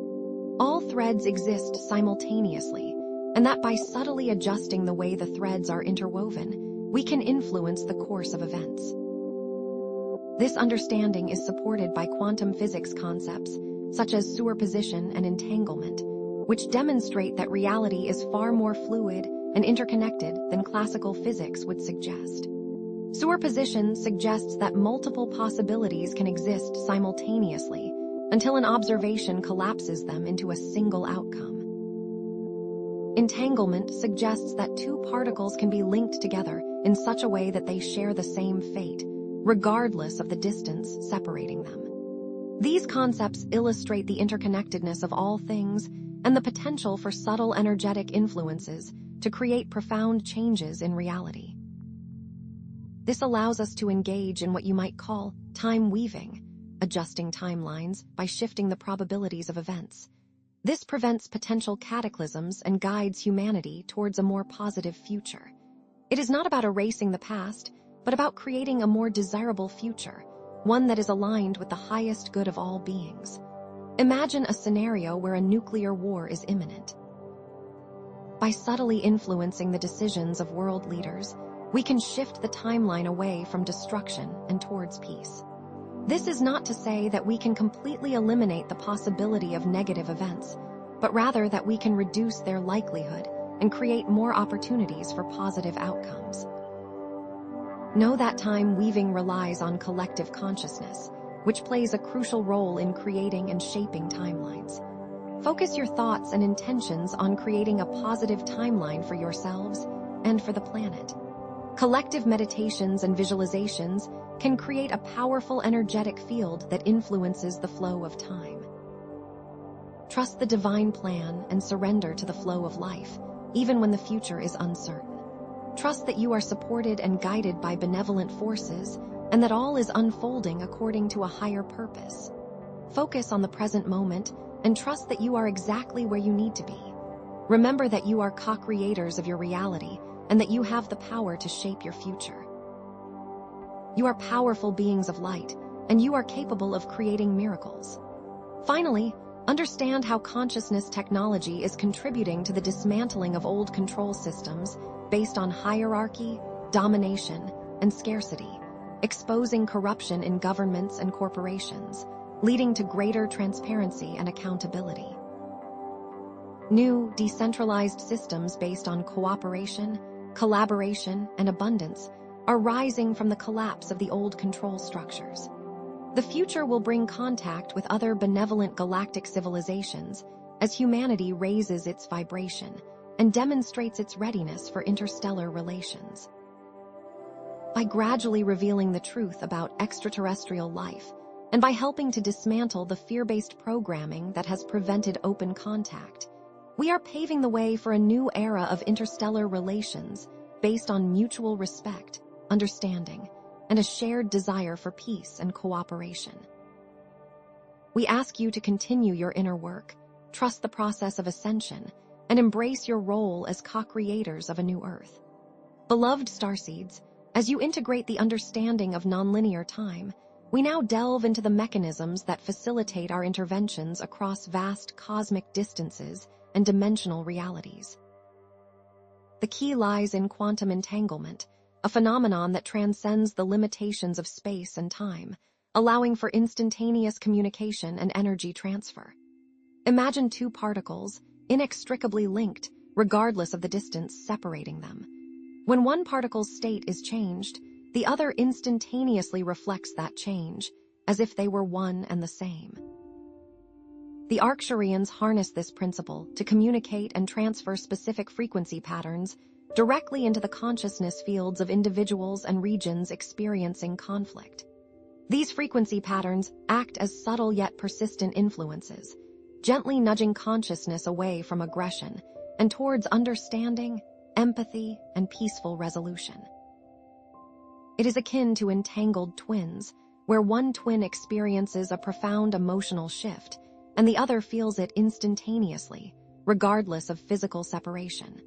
All threads exist simultaneously, and that by subtly adjusting the way the threads are interwoven, we can influence the course of events. This understanding is supported by quantum physics concepts, such as superposition and entanglement, which demonstrate that reality is far more fluid and interconnected than classical physics would suggest. Superposition suggests that multiple possibilities can exist simultaneously until an observation collapses them into a single outcome. Entanglement suggests that two particles can be linked together in such a way that they share the same fate, regardless of the distance separating them. These concepts illustrate the interconnectedness of all things and the potential for subtle energetic influences to create profound changes in reality. This allows us to engage in what you might call time weaving, adjusting timelines by shifting the probabilities of events. This prevents potential cataclysms and guides humanity towards a more positive future. It is not about erasing the past, but about creating a more desirable future, one that is aligned with the highest good of all beings. Imagine a scenario where a nuclear war is imminent. By subtly influencing the decisions of world leaders, we can shift the timeline away from destruction and towards peace. This is not to say that we can completely eliminate the possibility of negative events, but rather that we can reduce their likelihood and create more opportunities for positive outcomes. Know that time weaving relies on collective consciousness, which plays a crucial role in creating and shaping timelines. Focus your thoughts and intentions on creating a positive timeline for yourselves and for the planet. Collective meditations and visualizations can create a powerful energetic field that influences the flow of time. Trust the divine plan and surrender to the flow of life, even when the future is uncertain. Trust that you are supported and guided by benevolent forces and that all is unfolding according to a higher purpose. Focus on the present moment and trust that you are exactly where you need to be. Remember that you are co-creators of your reality and that you have the power to shape your future. You are powerful beings of light, and you are capable of creating miracles. Finally, understand how consciousness technology is contributing to the dismantling of old control systems based on hierarchy, domination, and scarcity, exposing corruption in governments and corporations, leading to greater transparency and accountability. New, decentralized systems based on cooperation, collaboration, and abundance are rising from the collapse of the old control structures. The future will bring contact with other benevolent galactic civilizations as humanity raises its vibration and demonstrates its readiness for interstellar relations. By gradually revealing the truth about extraterrestrial life, and by helping to dismantle the fear-based programming that has prevented open contact, we are paving the way for a new era of interstellar relations based on mutual respect, understanding, and a shared desire for peace and cooperation. We ask you to continue your inner work, trust the process of ascension, and embrace your role as co-creators of a new Earth. Beloved starseeds, as you integrate the understanding of nonlinear time, we now delve into the mechanisms that facilitate our interventions across vast cosmic distances and dimensional realities. The key lies in quantum entanglement, a phenomenon that transcends the limitations of space and time, allowing for instantaneous communication and energy transfer. Imagine two particles, inextricably linked, regardless of the distance separating them. When one particle's state is changed, the other instantaneously reflects that change, as if they were one and the same. The Arcturians harness this principle to communicate and transfer specific frequency patterns directly into the consciousness fields of individuals and regions experiencing conflict. These frequency patterns act as subtle yet persistent influences, gently nudging consciousness away from aggression and towards understanding, empathy, and peaceful resolution. It is akin to entangled twins, where one twin experiences a profound emotional shift and the other feels it instantaneously, regardless of physical separation.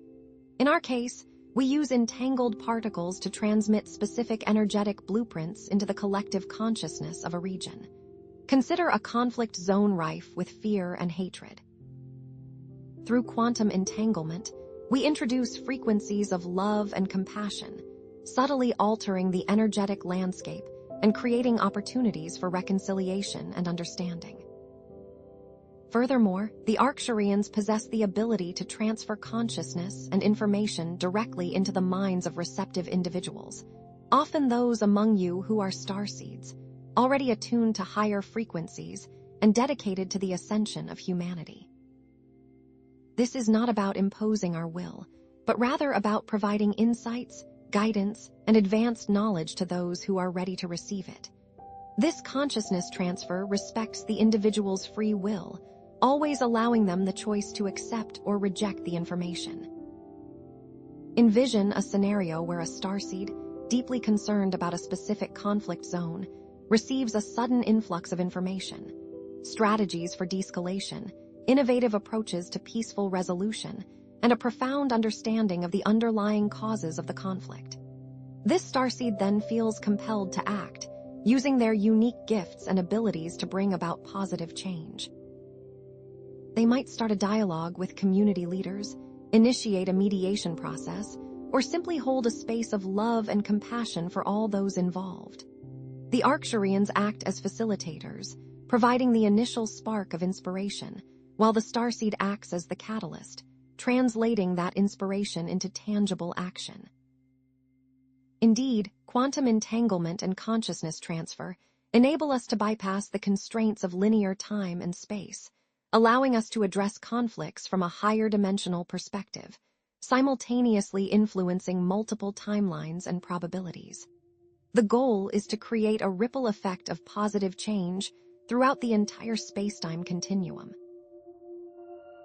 In our case, we use entangled particles to transmit specific energetic blueprints into the collective consciousness of a region. Consider a conflict zone rife with fear and hatred. Through quantum entanglement, we introduce frequencies of love and compassion, subtly altering the energetic landscape and creating opportunities for reconciliation and understanding. Furthermore, the Arcturians possess the ability to transfer consciousness and information directly into the minds of receptive individuals, often those among you who are starseeds, already attuned to higher frequencies and dedicated to the ascension of humanity. This is not about imposing our will, but rather about providing insights, guidance, and advanced knowledge to those who are ready to receive it. This consciousness transfer respects the individual's free will, always allowing them the choice to accept or reject the information. Envision a scenario where a starseed, deeply concerned about a specific conflict zone, receives a sudden influx of information, strategies for de-escalation, innovative approaches to peaceful resolution, and a profound understanding of the underlying causes of the conflict. This starseed then feels compelled to act, using their unique gifts and abilities to bring about positive change. They might start a dialogue with community leaders, initiate a mediation process, or simply hold a space of love and compassion for all those involved. The Arcturians act as facilitators, providing the initial spark of inspiration, while the starseed acts as the catalyst, translating that inspiration into tangible action. Indeed, quantum entanglement and consciousness transfer enable us to bypass the constraints of linear time and space, allowing us to address conflicts from a higher dimensional perspective, simultaneously influencing multiple timelines and probabilities. The goal is to create a ripple effect of positive change throughout the entire space-time continuum.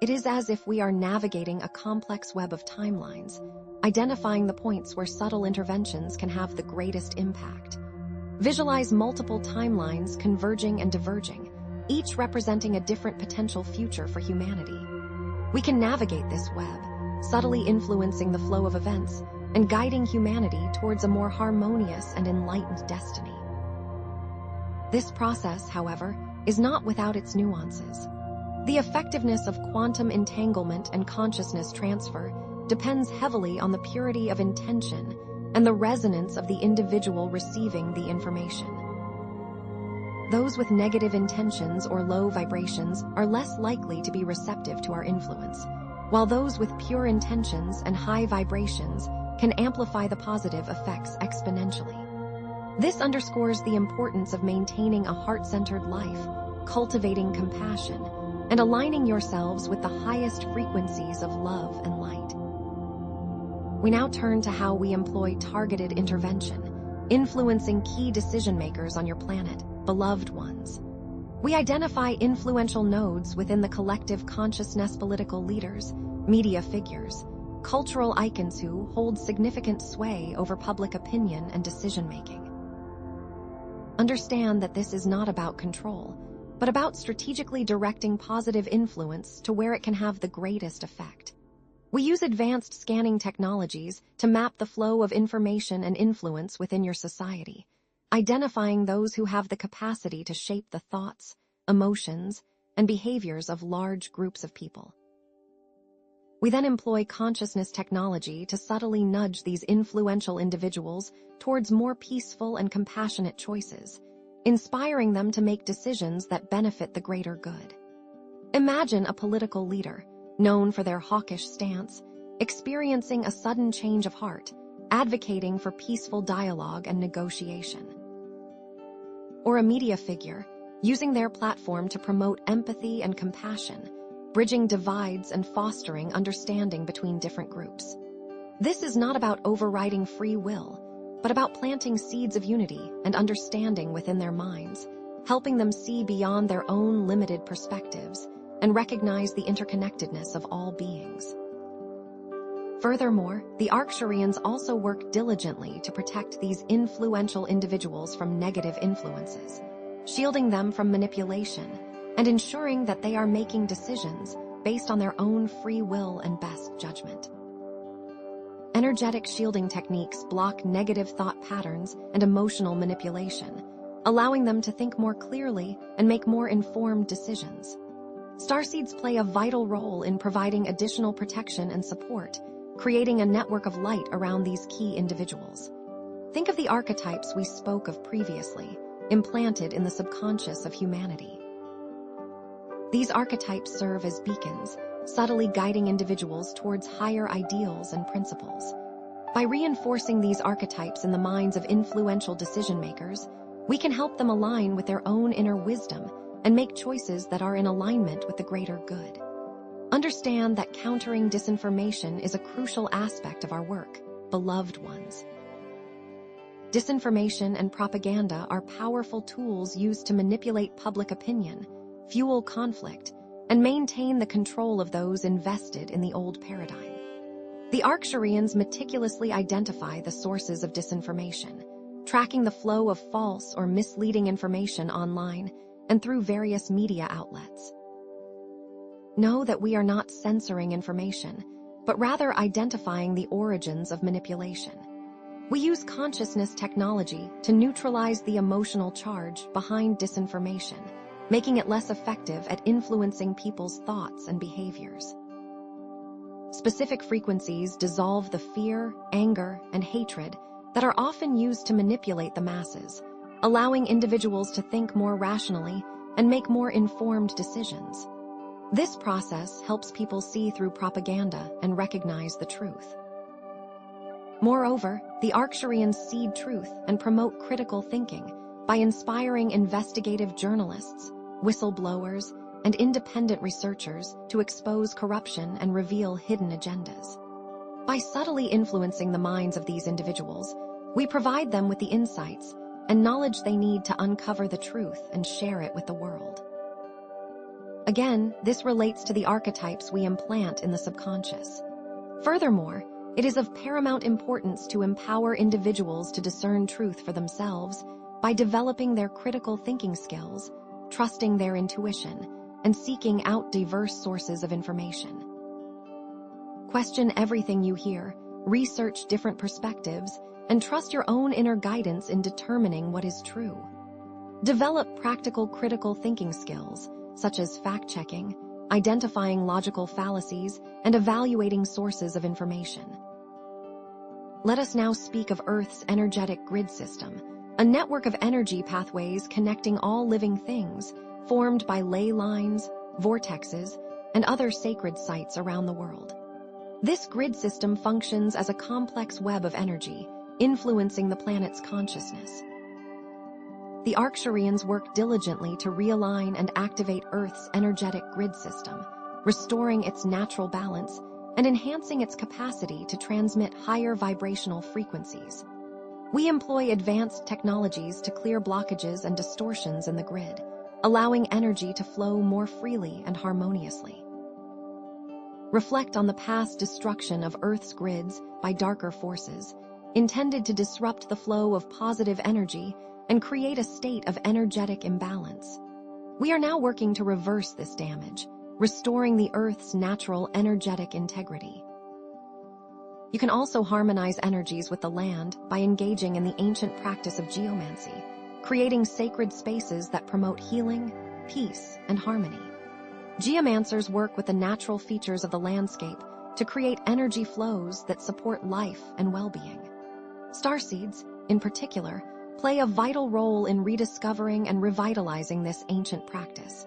It is as if we are navigating a complex web of timelines, identifying the points where subtle interventions can have the greatest impact. Visualize multiple timelines converging and diverging, each representing a different potential future for humanity. We can navigate this web, subtly influencing the flow of events and guiding humanity towards a more harmonious and enlightened destiny. This process, however, is not without its nuances. The effectiveness of quantum entanglement and consciousness transfer depends heavily on the purity of intention and the resonance of the individual receiving the information. Those with negative intentions or low vibrations are less likely to be receptive to our influence, while those with pure intentions and high vibrations can amplify the positive effects exponentially. This underscores the importance of maintaining a heart-centered life, cultivating compassion, and aligning yourselves with the highest frequencies of love and light. We now turn to how we employ targeted intervention, influencing key decision-makers on your planet, beloved ones. We identify influential nodes within the collective consciousness, political leaders, media figures, cultural icons who hold significant sway over public opinion and decision-making. Understand that this is not about control, but about strategically directing positive influence to where it can have the greatest effect. We use advanced scanning technologies to map the flow of information and influence within your society, identifying those who have the capacity to shape the thoughts, emotions, and behaviors of large groups of people. We then employ consciousness technology to subtly nudge these influential individuals towards more peaceful and compassionate choices, inspiring them to make decisions that benefit the greater good. Imagine a political leader, known for their hawkish stance, experiencing a sudden change of heart, advocating for peaceful dialogue and negotiation. Or a media figure, using their platform to promote empathy and compassion, bridging divides and fostering understanding between different groups. This is not about overriding free will, but about planting seeds of unity and understanding within their minds, helping them see beyond their own limited perspectives and recognize the interconnectedness of all beings. Furthermore, the Arcturians also work diligently to protect these influential individuals from negative influences, shielding them from manipulation and ensuring that they are making decisions based on their own free will and best judgment. Energetic shielding techniques block negative thought patterns and emotional manipulation, allowing them to think more clearly and make more informed decisions. Starseeds play a vital role in providing additional protection and support, creating a network of light around these key individuals. Think of the archetypes we spoke of previously, implanted in the subconscious of humanity. These archetypes serve as beacons, subtly guiding individuals towards higher ideals and principles. By reinforcing these archetypes in the minds of influential decision-makers, we can help them align with their own inner wisdom and make choices that are in alignment with the greater good. Understand that countering disinformation is a crucial aspect of our work, beloved ones. Disinformation and propaganda are powerful tools used to manipulate public opinion, fuel conflict, and maintain the control of those invested in the old paradigm. The Arcturians meticulously identify the sources of disinformation, tracking the flow of false or misleading information online and through various media outlets. Know that we are not censoring information, but rather identifying the origins of manipulation. We use consciousness technology to neutralize the emotional charge behind disinformation, making it less effective at influencing people's thoughts and behaviors. Specific frequencies dissolve the fear, anger, and hatred that are often used to manipulate the masses, allowing individuals to think more rationally and make more informed decisions. This process helps people see through propaganda and recognize the truth. Moreover, the Arcturians seed truth and promote critical thinking by inspiring investigative journalists, whistleblowers, and independent researchers to expose corruption and reveal hidden agendas. By subtly influencing the minds of these individuals, we provide them with the insights and knowledge they need to uncover the truth and share it with the world. Again, this relates to the archetypes we implant in the subconscious. Furthermore, it is of paramount importance to empower individuals to discern truth for themselves by developing their critical thinking skills, trusting their intuition, and seeking out diverse sources of information. Question everything you hear, research different perspectives, and trust your own inner guidance in determining what is true. Develop practical critical thinking skills, such as fact-checking, identifying logical fallacies, and evaluating sources of information. Let us now speak of Earth's energetic grid system, a network of energy pathways connecting all living things, formed by ley lines, vortexes, and other sacred sites around the world. This grid system functions as a complex web of energy, influencing the planet's consciousness. The Arcturians work diligently to realign and activate Earth's energetic grid system, restoring its natural balance and enhancing its capacity to transmit higher vibrational frequencies. We employ advanced technologies to clear blockages and distortions in the grid, allowing energy to flow more freely and harmoniously. Reflect on the past destruction of Earth's grids by darker forces, intended to disrupt the flow of positive energy and create a state of energetic imbalance. We are now working to reverse this damage, restoring the Earth's natural energetic integrity. You can also harmonize energies with the land by engaging in the ancient practice of geomancy, creating sacred spaces that promote healing, peace, and harmony. Geomancers work with the natural features of the landscape to create energy flows that support life and well-being. Starseeds, in particular, play a vital role in rediscovering and revitalizing this ancient practice.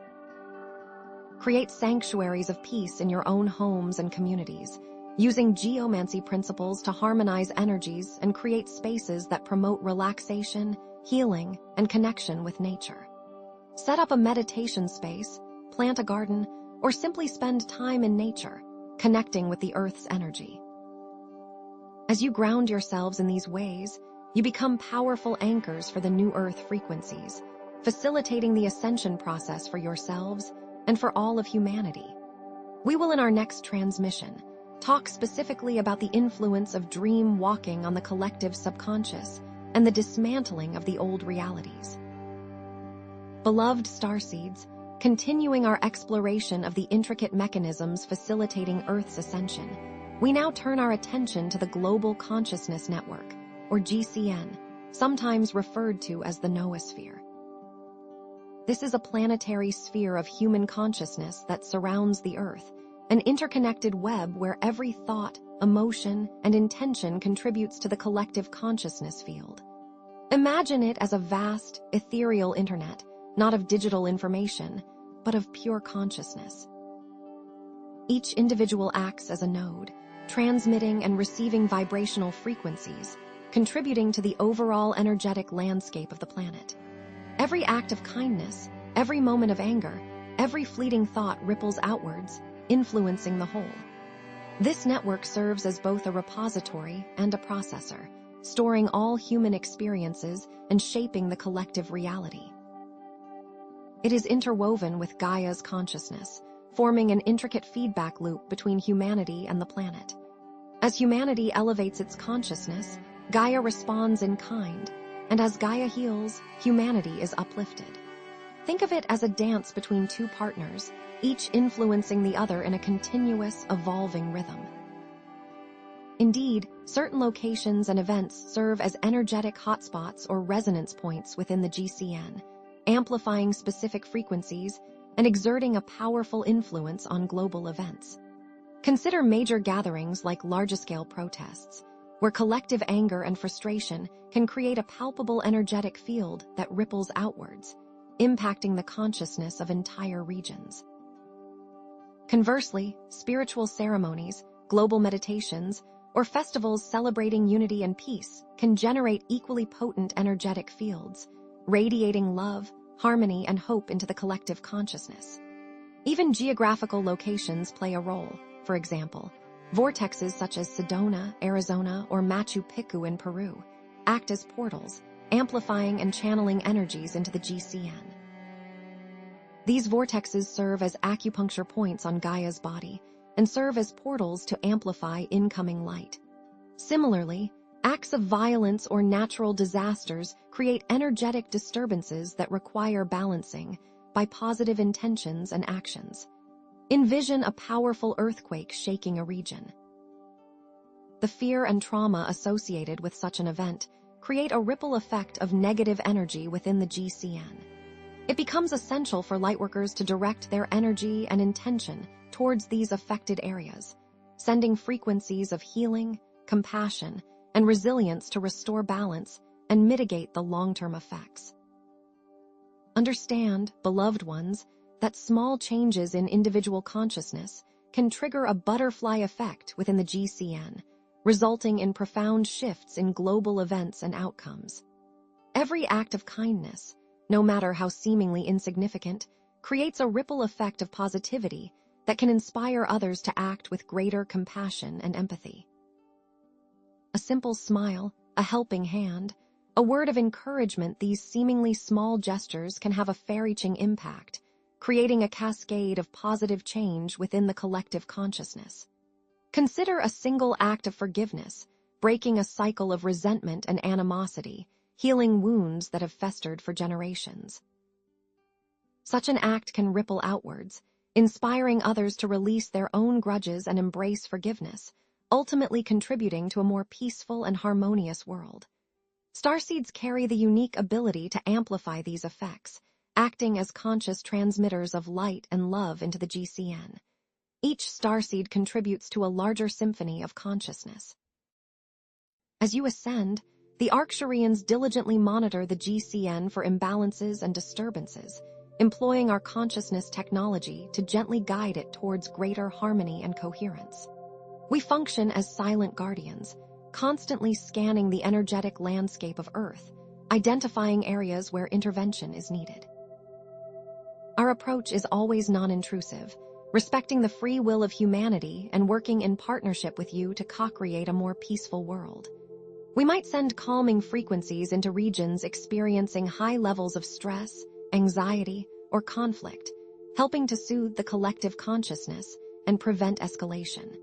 Create sanctuaries of peace in your own homes and communities, using geomancy principles to harmonize energies and create spaces that promote relaxation, healing, and connection with nature. Set up a meditation space, plant a garden, or simply spend time in nature, connecting with the Earth's energy. As you ground yourselves in these ways, you become powerful anchors for the new Earth frequencies, facilitating the ascension process for yourselves and for all of humanity. We will, in our next transmission, talk specifically about the influence of dream walking on the collective subconscious and the dismantling of the old realities. Beloved starseeds, continuing our exploration of the intricate mechanisms facilitating Earth's ascension, we now turn our attention to the Global Consciousness Network, or GCN, sometimes referred to as the noosphere. This is a planetary sphere of human consciousness that surrounds the Earth, an interconnected web where every thought, emotion, and intention contributes to the collective consciousness field. Imagine it as a vast, ethereal internet, not of digital information, but of pure consciousness. Each individual acts as a node, transmitting and receiving vibrational frequencies, contributing to the overall energetic landscape of the planet. Every act of kindness, every moment of anger, every fleeting thought ripples outwards, influencing the whole. This network serves as both a repository and a processor, storing all human experiences and shaping the collective reality. It is interwoven with Gaia's consciousness, forming an intricate feedback loop between humanity and the planet. As humanity elevates its consciousness, Gaia responds in kind, and as Gaia heals, humanity is uplifted. Think of it as a dance between two partners, each influencing the other in a continuous, evolving rhythm. Indeed, certain locations and events serve as energetic hotspots or resonance points within the GCN, amplifying specific frequencies and exerting a powerful influence on global events. Consider major gatherings like large-scale protests, where collective anger and frustration can create a palpable energetic field that ripples outwards, impacting the consciousness of entire regions. Conversely, spiritual ceremonies, global meditations, or festivals celebrating unity and peace can generate equally potent energetic fields, radiating love, harmony, and hope into the collective consciousness. Even geographical locations play a role. For example, vortexes such as Sedona, Arizona, or Machu Picchu in Peru act as portals, amplifying and channeling energies into the GCN. These vortexes serve as acupuncture points on Gaia's body and serve as portals to amplify incoming light. Similarly, acts of violence or natural disasters create energetic disturbances that require balancing by positive intentions and actions. Envision a powerful earthquake shaking a region. The fear and trauma associated with such an event create a ripple effect of negative energy within the GCN. It becomes essential for lightworkers to direct their energy and intention towards these affected areas, sending frequencies of healing, compassion, and resilience to restore balance and mitigate the long-term effects. Understand, beloved ones, that small changes in individual consciousness can trigger a butterfly effect within the GCN, resulting in profound shifts in global events and outcomes. Every act of kindness, no matter how seemingly insignificant, creates a ripple effect of positivity that can inspire others to act with greater compassion and empathy. A simple smile, a helping hand, a word of encouragement, these seemingly small gestures can have a far-reaching impact, creating a cascade of positive change within the collective consciousness. Consider a single act of forgiveness, breaking a cycle of resentment and animosity, healing wounds that have festered for generations. Such an act can ripple outwards, inspiring others to release their own grudges and embrace forgiveness, ultimately contributing to a more peaceful and harmonious world. Starseeds carry the unique ability to amplify these effects, acting as conscious transmitters of light and love into the GCN. Each starseed contributes to a larger symphony of consciousness. As you ascend, the Arcturians diligently monitor the GCN for imbalances and disturbances, employing our consciousness technology to gently guide it towards greater harmony and coherence. We function as silent guardians, constantly scanning the energetic landscape of Earth, identifying areas where intervention is needed. Our approach is always non-intrusive, respecting the free will of humanity and working in partnership with you to co-create a more peaceful world. We might send calming frequencies into regions experiencing high levels of stress, anxiety, or conflict, helping to soothe the collective consciousness and prevent escalation.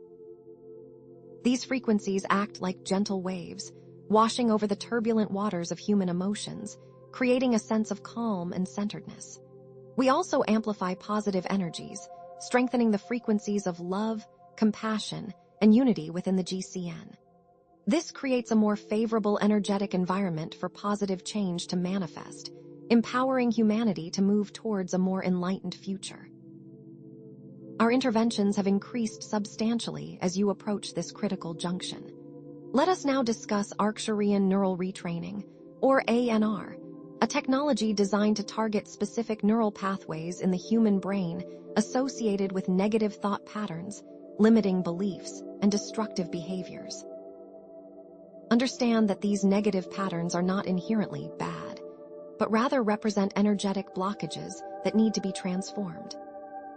These frequencies act like gentle waves, washing over the turbulent waters of human emotions, creating a sense of calm and centeredness. We also amplify positive energies, strengthening the frequencies of love, compassion, and unity within the GCN. This creates a more favorable energetic environment for positive change to manifest, empowering humanity to move towards a more enlightened future. Our interventions have increased substantially as you approach this critical junction. Let us now discuss Arcturian neural retraining, or ANR, a technology designed to target specific neural pathways in the human brain associated with negative thought patterns, limiting beliefs, and destructive behaviors. Understand that these negative patterns are not inherently bad, but rather represent energetic blockages that need to be transformed.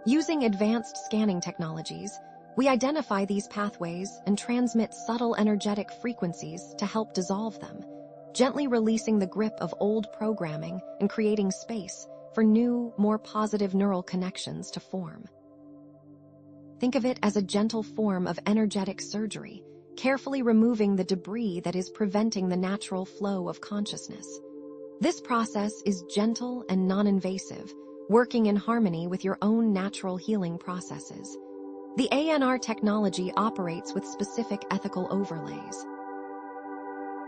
Using advanced scanning technologies, we identify these pathways and transmit subtle energetic frequencies to help dissolve them, gently releasing the grip of old programming and creating space for new, more positive neural connections to form. Think of it as a gentle form of energetic surgery, carefully removing the debris that is preventing the natural flow of consciousness. This process is gentle and non-invasive, working in harmony with your own natural healing processes. The ANR technology operates with specific ethical overlays.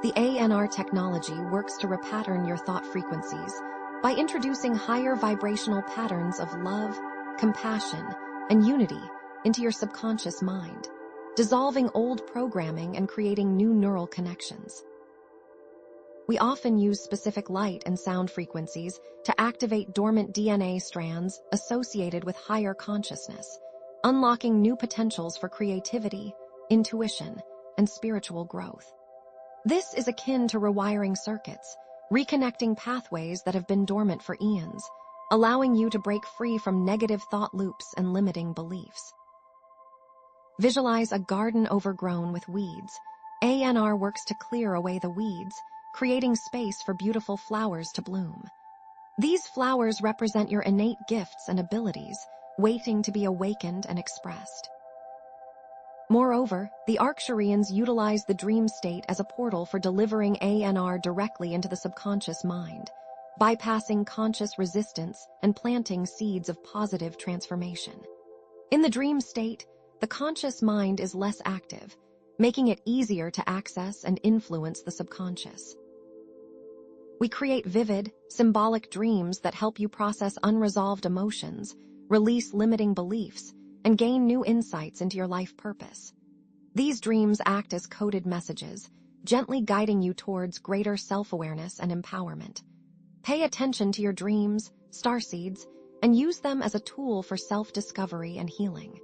The ANR technology works to repattern your thought frequencies by introducing higher vibrational patterns of love, compassion, and unity into your subconscious mind, dissolving old programming and creating new neural connections. We often use specific light and sound frequencies to activate dormant DNA strands associated with higher consciousness, unlocking new potentials for creativity, intuition, and spiritual growth. This is akin to rewiring circuits, reconnecting pathways that have been dormant for eons, allowing you to break free from negative thought loops and limiting beliefs. Visualize a garden overgrown with weeds. ANR works to clear away the weeds, creating space for beautiful flowers to bloom. These flowers represent your innate gifts and abilities, waiting to be awakened and expressed. Moreover, the Arcturians utilize the dream state as a portal for delivering ANR directly into the subconscious mind, bypassing conscious resistance and planting seeds of positive transformation. In the dream state, the conscious mind is less active, making it easier to access and influence the subconscious. We create vivid, symbolic dreams that help you process unresolved emotions, release limiting beliefs, and gain new insights into your life purpose. These dreams act as coded messages, gently guiding you towards greater self-awareness and empowerment. Pay attention to your dreams, starseeds, and use them as a tool for self-discovery and healing.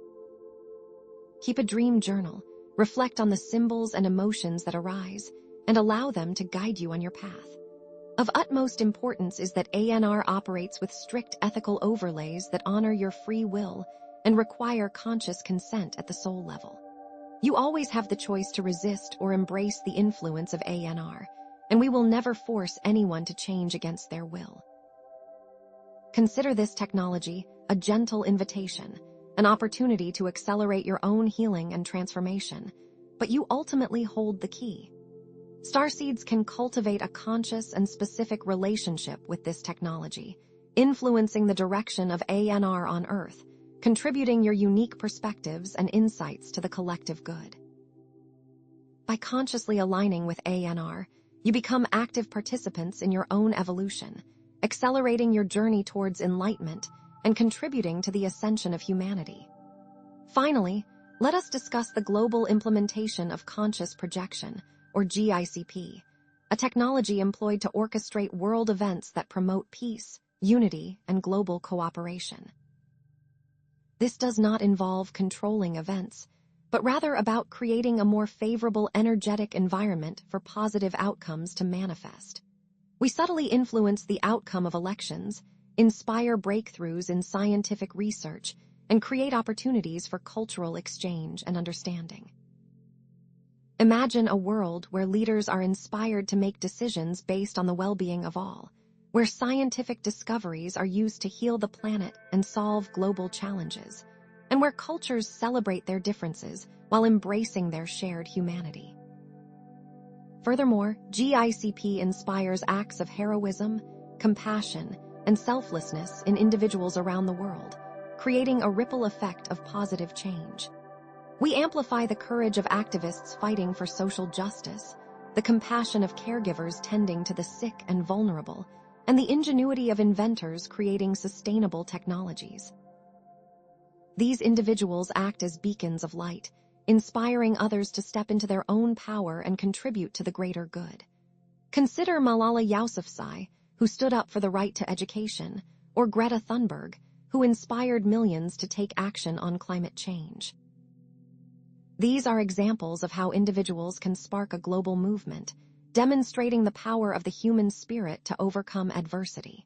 Keep a dream journal, reflect on the symbols and emotions that arise, and allow them to guide you on your path. Of utmost importance is that ANR operates with strict ethical overlays that honor your free will and require conscious consent at the soul level. You always have the choice to resist or embrace the influence of ANR, and we will never force anyone to change against their will. Consider this technology a gentle invitation, an opportunity to accelerate your own healing and transformation, but you ultimately hold the key. Starseeds can cultivate a conscious and specific relationship with this technology, influencing the direction of ANR on Earth, contributing your unique perspectives and insights to the collective good. By consciously aligning with ANR, you become active participants in your own evolution, accelerating your journey towards enlightenment and contributing to the ascension of humanity. Finally, let us discuss the global implementation of conscious projection, or GICP, a technology employed to orchestrate world events that promote peace, unity, and global cooperation. This does not involve controlling events, but rather about creating a more favorable energetic environment for positive outcomes to manifest. We subtly influence the outcome of elections, inspire breakthroughs in scientific research, and create opportunities for cultural exchange and understanding. Imagine a world where leaders are inspired to make decisions based on the well-being of all, where scientific discoveries are used to heal the planet and solve global challenges, and where cultures celebrate their differences while embracing their shared humanity. Furthermore, GICP inspires acts of heroism, compassion, and selflessness in individuals around the world, creating a ripple effect of positive change. We amplify the courage of activists fighting for social justice, the compassion of caregivers tending to the sick and vulnerable, and the ingenuity of inventors creating sustainable technologies. These individuals act as beacons of light, inspiring others to step into their own power and contribute to the greater good. Consider Malala Yousafzai, who stood up for the right to education, or Greta Thunberg, who inspired millions to take action on climate change. These are examples of how individuals can spark a global movement, demonstrating the power of the human spirit to overcome adversity.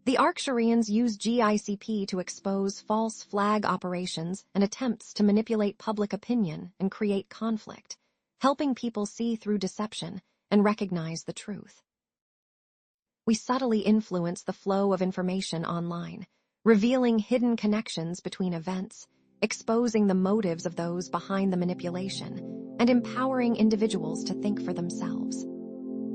The Arcturians use GICP to expose false flag operations and attempts to manipulate public opinion and create conflict, helping people see through deception and recognize the truth. We subtly influence the flow of information online, revealing hidden connections between events, exposing the motives of those behind the manipulation, and empowering individuals to think for themselves.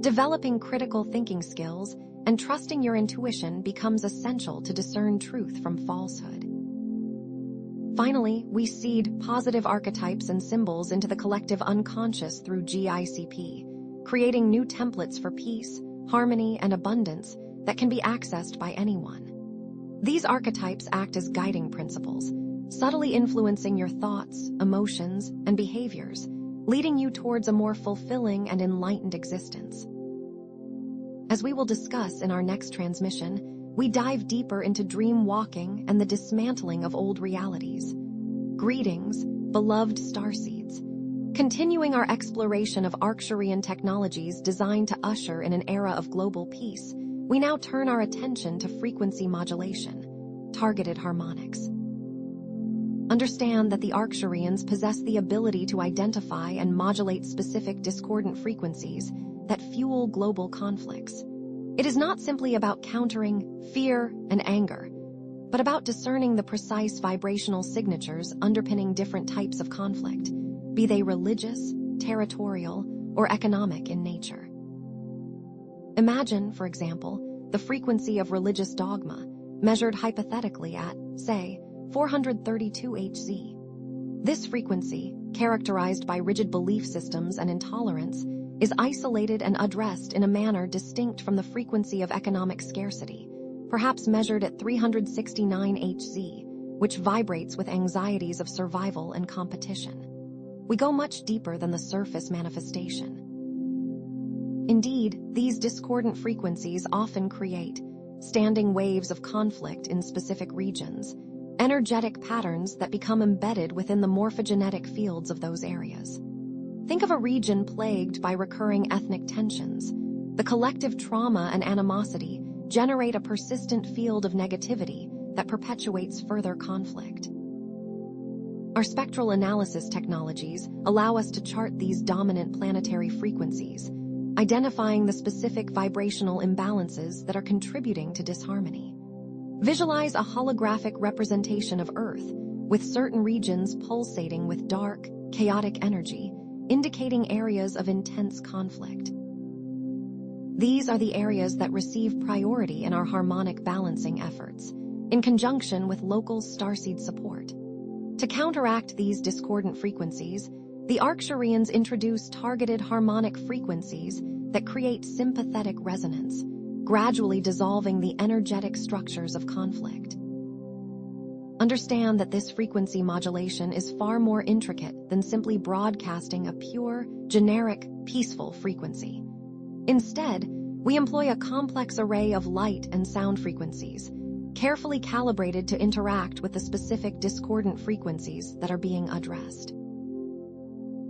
Developing critical thinking skills and trusting your intuition becomes essential to discern truth from falsehood. Finally, we seed positive archetypes and symbols into the collective unconscious through GICP, creating new templates for peace, harmony, and abundance that can be accessed by anyone. These archetypes act as guiding principles, subtly influencing your thoughts, emotions, and behaviors, leading you towards a more fulfilling and enlightened existence. As we will discuss in our next transmission, we dive deeper into dream walking and the dismantling of old realities. Greetings, beloved starseeds. Continuing our exploration of Arcturian technologies designed to usher in an era of global peace, we now turn our attention to frequency modulation, targeted harmonics. Understand that the Arcturians possess the ability to identify and modulate specific discordant frequencies that fuel global conflicts. It is not simply about countering fear and anger, but about discerning the precise vibrational signatures underpinning different types of conflict, be they religious, territorial, or economic in nature. Imagine, for example, the frequency of religious dogma, measured hypothetically at, say, 432 Hz. This frequency, characterized by rigid belief systems and intolerance, is isolated and addressed in a manner distinct from the frequency of economic scarcity, perhaps measured at 369 Hz, which vibrates with anxieties of survival and competition. We go much deeper than the surface manifestation. Indeed, these discordant frequencies often create standing waves of conflict in specific regions, energetic patterns that become embedded within the morphogenetic fields of those areas. Think of a region plagued by recurring ethnic tensions. The collective trauma and animosity generate a persistent field of negativity that perpetuates further conflict. Our spectral analysis technologies allow us to chart these dominant planetary frequencies, identifying the specific vibrational imbalances that are contributing to disharmony. Visualize a holographic representation of Earth, with certain regions pulsating with dark, chaotic energy, indicating areas of intense conflict. These are the areas that receive priority in our harmonic balancing efforts, in conjunction with local starseed support. To counteract these discordant frequencies, the Arcturians introduce targeted harmonic frequencies that create sympathetic resonance, gradually dissolving the energetic structures of conflict. Understand that this frequency modulation is far more intricate than simply broadcasting a pure, generic, peaceful frequency. Instead, we employ a complex array of light and sound frequencies, carefully calibrated to interact with the specific discordant frequencies that are being addressed.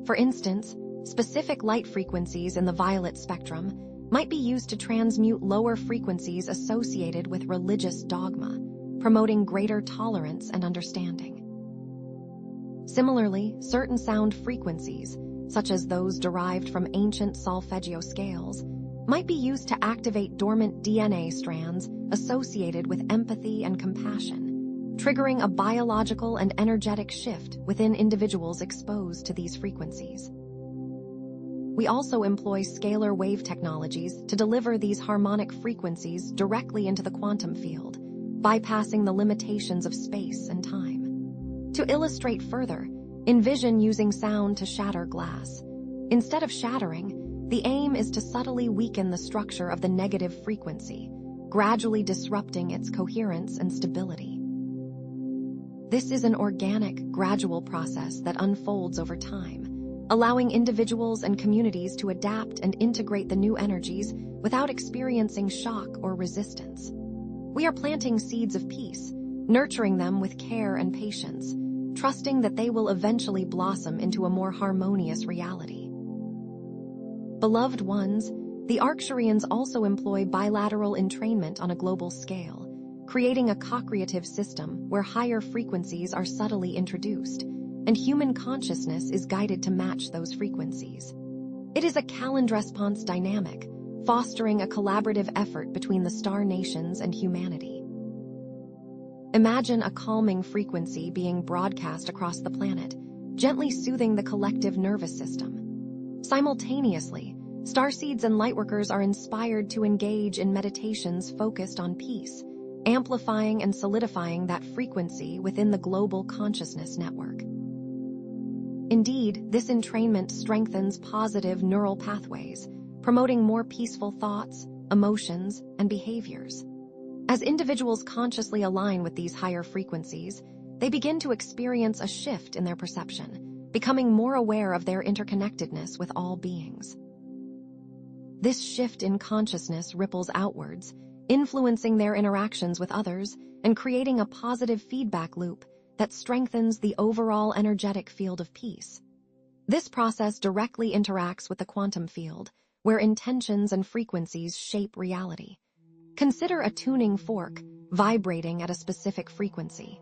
For instance, specific light frequencies in the violet spectrum might be used to transmute lower frequencies associated with religious dogma, promoting greater tolerance and understanding. Similarly, certain sound frequencies, such as those derived from ancient solfeggio scales, might be used to activate dormant DNA strands associated with empathy and compassion, triggering a biological and energetic shift within individuals exposed to these frequencies. We also employ scalar wave technologies to deliver these harmonic frequencies directly into the quantum field, bypassing the limitations of space and time. To illustrate further, envision using sound to shatter glass. Instead of shattering, the aim is to subtly weaken the structure of the negative frequency, gradually disrupting its coherence and stability. This is an organic, gradual process that unfolds over time, allowing individuals and communities to adapt and integrate the new energies without experiencing shock or resistance. We are planting seeds of peace, nurturing them with care and patience, trusting that they will eventually blossom into a more harmonious reality. Beloved ones, the Arcturians also employ bilateral entrainment on a global scale, creating a co-creative system where higher frequencies are subtly introduced, and human consciousness is guided to match those frequencies. It is a calend-response dynamic, fostering a collaborative effort between the star nations and humanity. Imagine a calming frequency being broadcast across the planet, gently soothing the collective nervous system. Simultaneously, starseeds and lightworkers are inspired to engage in meditations focused on peace, amplifying and solidifying that frequency within the global consciousness network. Indeed, this entrainment strengthens positive neural pathways, promoting more peaceful thoughts, emotions, and behaviors. As individuals consciously align with these higher frequencies, they begin to experience a shift in their perception, becoming more aware of their interconnectedness with all beings. This shift in consciousness ripples outwards, influencing their interactions with others and creating a positive feedback loop that strengthens the overall energetic field of peace. This process directly interacts with the quantum field, where intentions and frequencies shape reality. Consider a tuning fork vibrating at a specific frequency.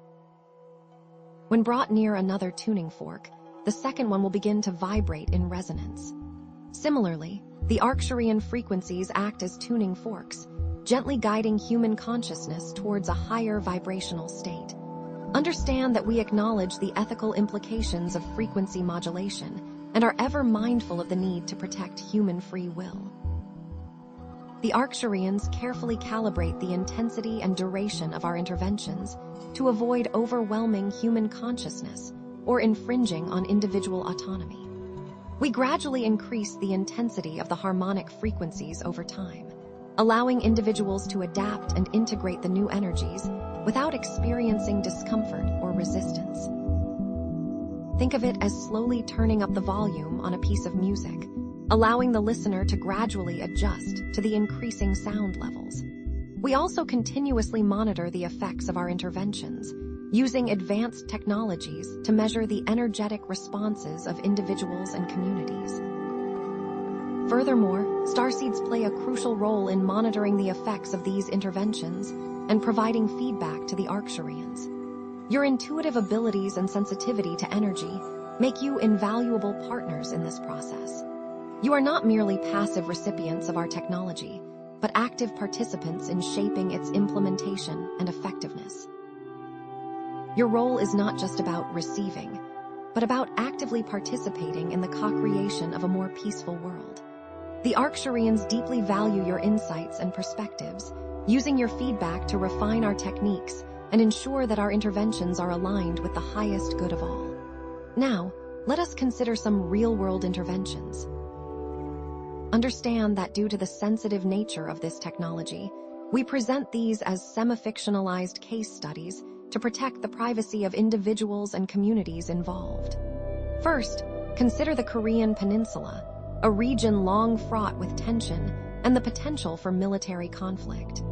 When brought near another tuning fork, the second one will begin to vibrate in resonance. Similarly, the Arcturian frequencies act as tuning forks, gently guiding human consciousness towards a higher vibrational state. Understand that we acknowledge the ethical implications of frequency modulation and are ever mindful of the need to protect human free will. The Arcturians carefully calibrate the intensity and duration of our interventions to avoid overwhelming human consciousness or infringing on individual autonomy. We gradually increase the intensity of the harmonic frequencies over time, allowing individuals to adapt and integrate the new energies without experiencing discomfort or resistance. Think of it as slowly turning up the volume on a piece of music, allowing the listener to gradually adjust to the increasing sound levels. We also continuously monitor the effects of our interventions, using advanced technologies to measure the energetic responses of individuals and communities. Furthermore, starseeds play a crucial role in monitoring the effects of these interventions and providing feedback to the Arcturians. Your intuitive abilities and sensitivity to energy make you invaluable partners in this process. You are not merely passive recipients of our technology, but active participants in shaping its implementation and effectiveness. Your role is not just about receiving, but about actively participating in the co-creation of a more peaceful world. The Arcturians deeply value your insights and perspectives, using your feedback to refine our techniques and ensure that our interventions are aligned with the highest good of all. Now, let us consider some real-world interventions. Understand that due to the sensitive nature of this technology, we present these as semi-fictionalized case studies to protect the privacy of individuals and communities involved. First, consider the Korean Peninsula, a region long fraught with tension and the potential for military conflict.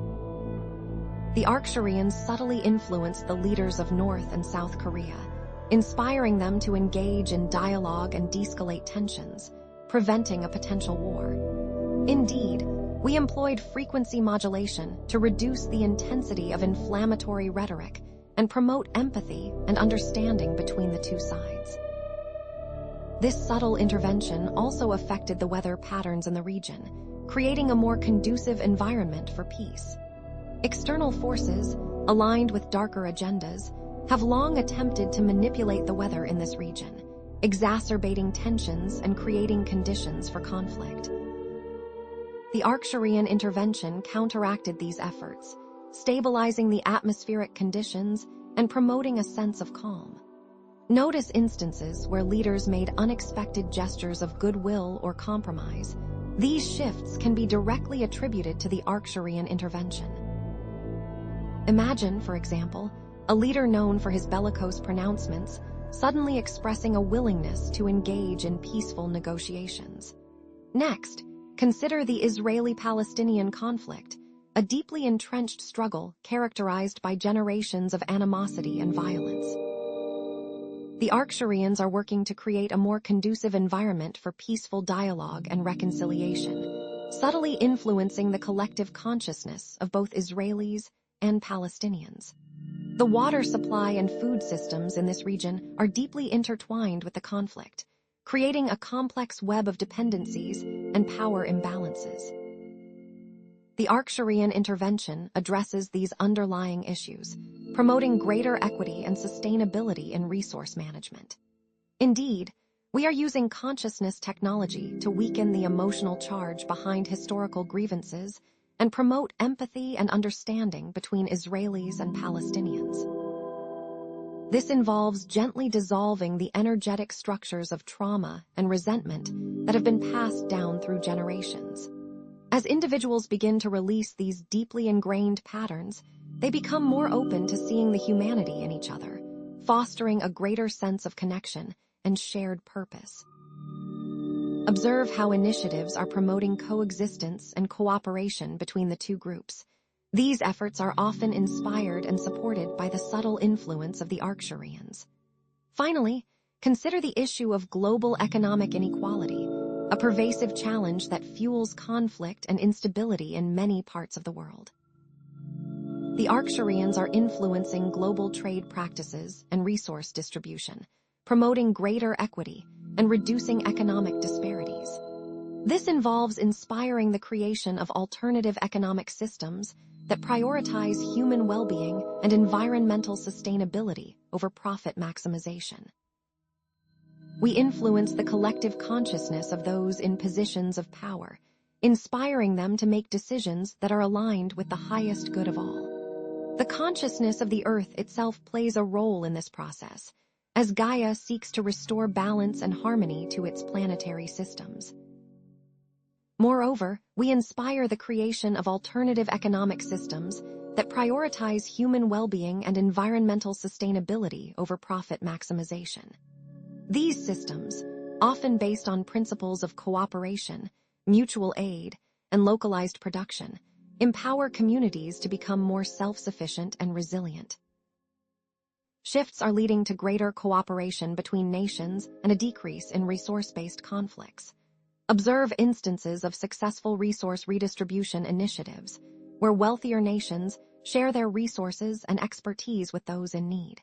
The Arcturians subtly influenced the leaders of North and South Korea, inspiring them to engage in dialogue and de-escalate tensions, preventing a potential war. Indeed, we employed frequency modulation to reduce the intensity of inflammatory rhetoric and promote empathy and understanding between the two sides. This subtle intervention also affected the weather patterns in the region, creating a more conducive environment for peace. External forces, aligned with darker agendas, have long attempted to manipulate the weather in this region, exacerbating tensions and creating conditions for conflict. The Arcturian intervention counteracted these efforts, stabilizing the atmospheric conditions and promoting a sense of calm. Notice instances where leaders made unexpected gestures of goodwill or compromise. These shifts can be directly attributed to the Arcturian intervention. Imagine, for example, a leader known for his bellicose pronouncements suddenly expressing a willingness to engage in peaceful negotiations. Next, consider the Israeli-Palestinian conflict, a deeply entrenched struggle characterized by generations of animosity and violence. The Arcturians are working to create a more conducive environment for peaceful dialogue and reconciliation, subtly influencing the collective consciousness of both Israelis and Palestinians. The water supply and food systems in this region are deeply intertwined with the conflict, creating a complex web of dependencies and power imbalances. The Arcturian intervention addresses these underlying issues, promoting greater equity and sustainability in resource management. Indeed, we are using consciousness technology to weaken the emotional charge behind historical grievances and promote empathy and understanding between Israelis and Palestinians. This involves gently dissolving the energetic structures of trauma and resentment that have been passed down through generations. As individuals begin to release these deeply ingrained patterns, they become more open to seeing the humanity in each other, fostering a greater sense of connection and shared purpose. Observe how initiatives are promoting coexistence and cooperation between the two groups. These efforts are often inspired and supported by the subtle influence of the Arcturians. Finally, consider the issue of global economic inequality, a pervasive challenge that fuels conflict and instability in many parts of the world. The Arcturians are influencing global trade practices and resource distribution, promoting greater equity and reducing economic disparities. This involves inspiring the creation of alternative economic systems that prioritize human well-being and environmental sustainability over profit maximization. We influence the collective consciousness of those in positions of power, inspiring them to make decisions that are aligned with the highest good of all. The consciousness of the Earth itself plays a role in this process, as Gaia seeks to restore balance and harmony to its planetary systems. Moreover, we inspire the creation of alternative economic systems that prioritize human well-being and environmental sustainability over profit maximization. These systems, often based on principles of cooperation, mutual aid, and localized production, empower communities to become more self-sufficient and resilient. Shifts are leading to greater cooperation between nations and a decrease in resource-based conflicts. Observe instances of successful resource redistribution initiatives, where wealthier nations share their resources and expertise with those in need.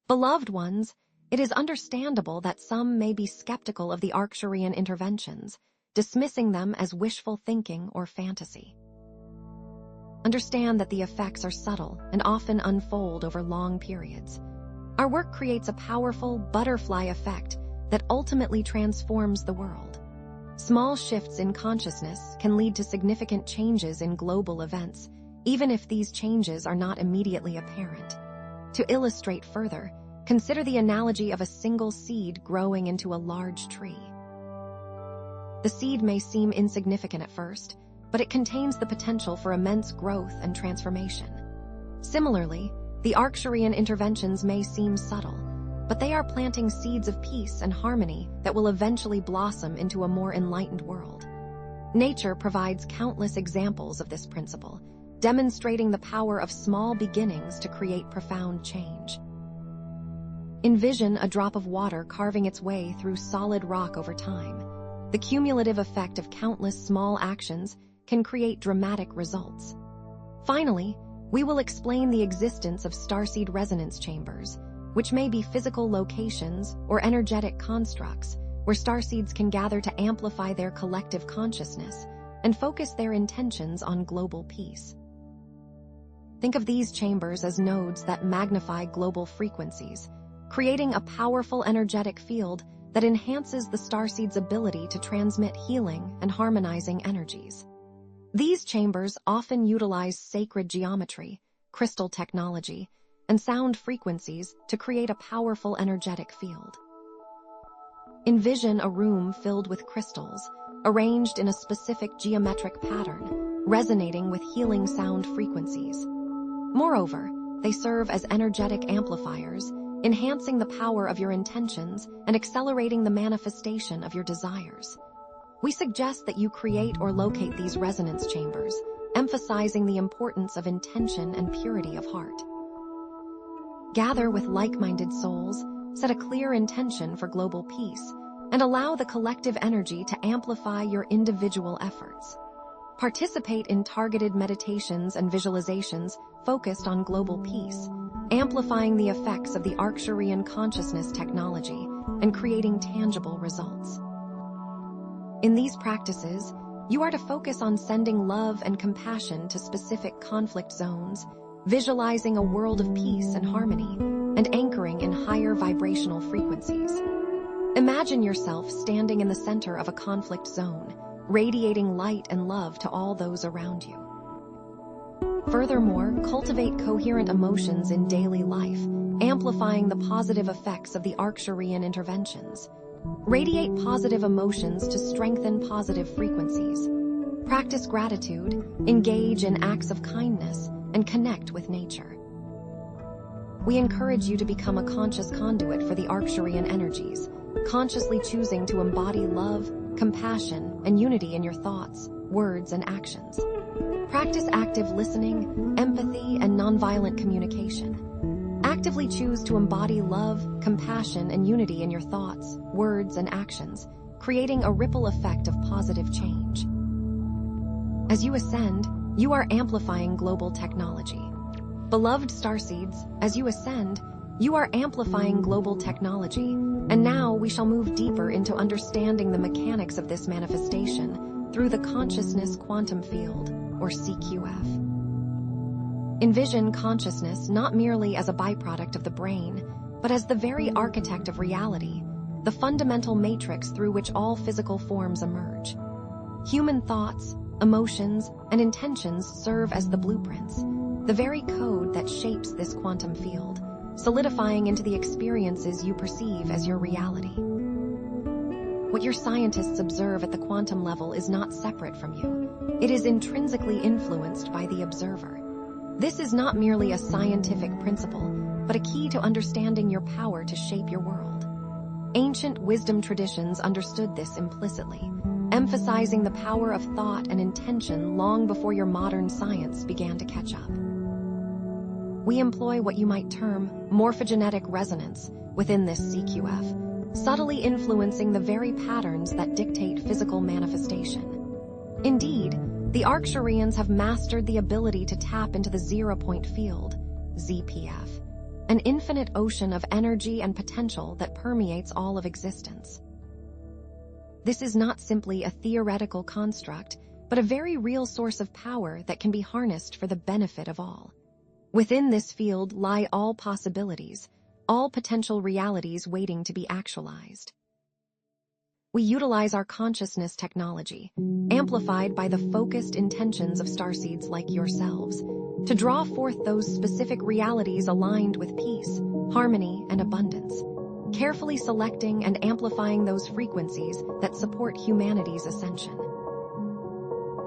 Beloved ones, it is understandable that some may be skeptical of the Arcturian interventions, dismissing them as wishful thinking or fantasy. Understand that the effects are subtle and often unfold over long periods. Our work creates a powerful butterfly effect that ultimately transforms the world. Small shifts in consciousness can lead to significant changes in global events, even if these changes are not immediately apparent. To illustrate further, consider the analogy of a single seed growing into a large tree. The seed may seem insignificant at first, but it contains the potential for immense growth and transformation. Similarly, the Arcturian interventions may seem subtle, but they are planting seeds of peace and harmony that will eventually blossom into a more enlightened world. Nature provides countless examples of this principle, demonstrating the power of small beginnings to create profound change. Envision a drop of water carving its way through solid rock over time. The cumulative effect of countless small actions can create dramatic results. Finally, we will explain the existence of starseed resonance chambers, which may be physical locations or energetic constructs where starseeds can gather to amplify their collective consciousness and focus their intentions on global peace. Think of these chambers as nodes that magnify global frequencies, creating a powerful energetic field that enhances the starseed's ability to transmit healing and harmonizing energies. These chambers often utilize sacred geometry, crystal technology, and sound frequencies to create a powerful energetic field. Envision a room filled with crystals, arranged in a specific geometric pattern, resonating with healing sound frequencies. Moreover, they serve as energetic amplifiers, enhancing the power of your intentions and accelerating the manifestation of your desires. We suggest that you create or locate these resonance chambers, emphasizing the importance of intention and purity of heart. Gather with like-minded souls, set a clear intention for global peace, and allow the collective energy to amplify your individual efforts. Participate in targeted meditations and visualizations focused on global peace, amplifying the effects of the Arcturian consciousness technology and creating tangible results. In these practices, you are to focus on sending love and compassion to specific conflict zones, visualizing a world of peace and harmony, and anchoring in higher vibrational frequencies. Imagine yourself standing in the center of a conflict zone, radiating light and love to all those around you. Furthermore, cultivate coherent emotions in daily life, amplifying the positive effects of the Arcturian interventions. Radiate positive emotions to strengthen positive frequencies. Practice gratitude, engage in acts of kindness, and connect with nature. We encourage you to become a conscious conduit for the Arcturian energies, consciously choosing to embody love, compassion, and unity in your thoughts, words, and actions. Practice active listening, empathy, and nonviolent communication. Actively choose to embody love, compassion, and unity in your thoughts, words, and actions, creating a ripple effect of positive change. As you ascend, you are amplifying global technology. Beloved starseeds, as you ascend, you are amplifying global technology, and now we shall move deeper into understanding the mechanics of this manifestation through the consciousness quantum field, or CQF. Envision consciousness not merely as a byproduct of the brain, but as the very architect of reality, the fundamental matrix through which all physical forms emerge. Human thoughts, emotions, and intentions serve as the blueprints, the very code that shapes this quantum field, solidifying into the experiences you perceive as your reality. What your scientists observe at the quantum level is not separate from you. It is intrinsically influenced by the observer. This is not merely a scientific principle, but a key to understanding your power to shape your world. Ancient wisdom traditions understood this implicitly, emphasizing the power of thought and intention long before your modern science began to catch up. We employ what you might term morphogenetic resonance within this CQF, subtly influencing the very patterns that dictate physical manifestation. Indeed, the Arcturians have mastered the ability to tap into the zero-point field, ZPF, an infinite ocean of energy and potential that permeates all of existence. This is not simply a theoretical construct, but a very real source of power that can be harnessed for the benefit of all. Within this field lie all possibilities, all potential realities waiting to be actualized. We utilize our consciousness technology, amplified by the focused intentions of starseeds like yourselves, to draw forth those specific realities aligned with peace, harmony, and abundance, carefully selecting and amplifying those frequencies that support humanity's ascension.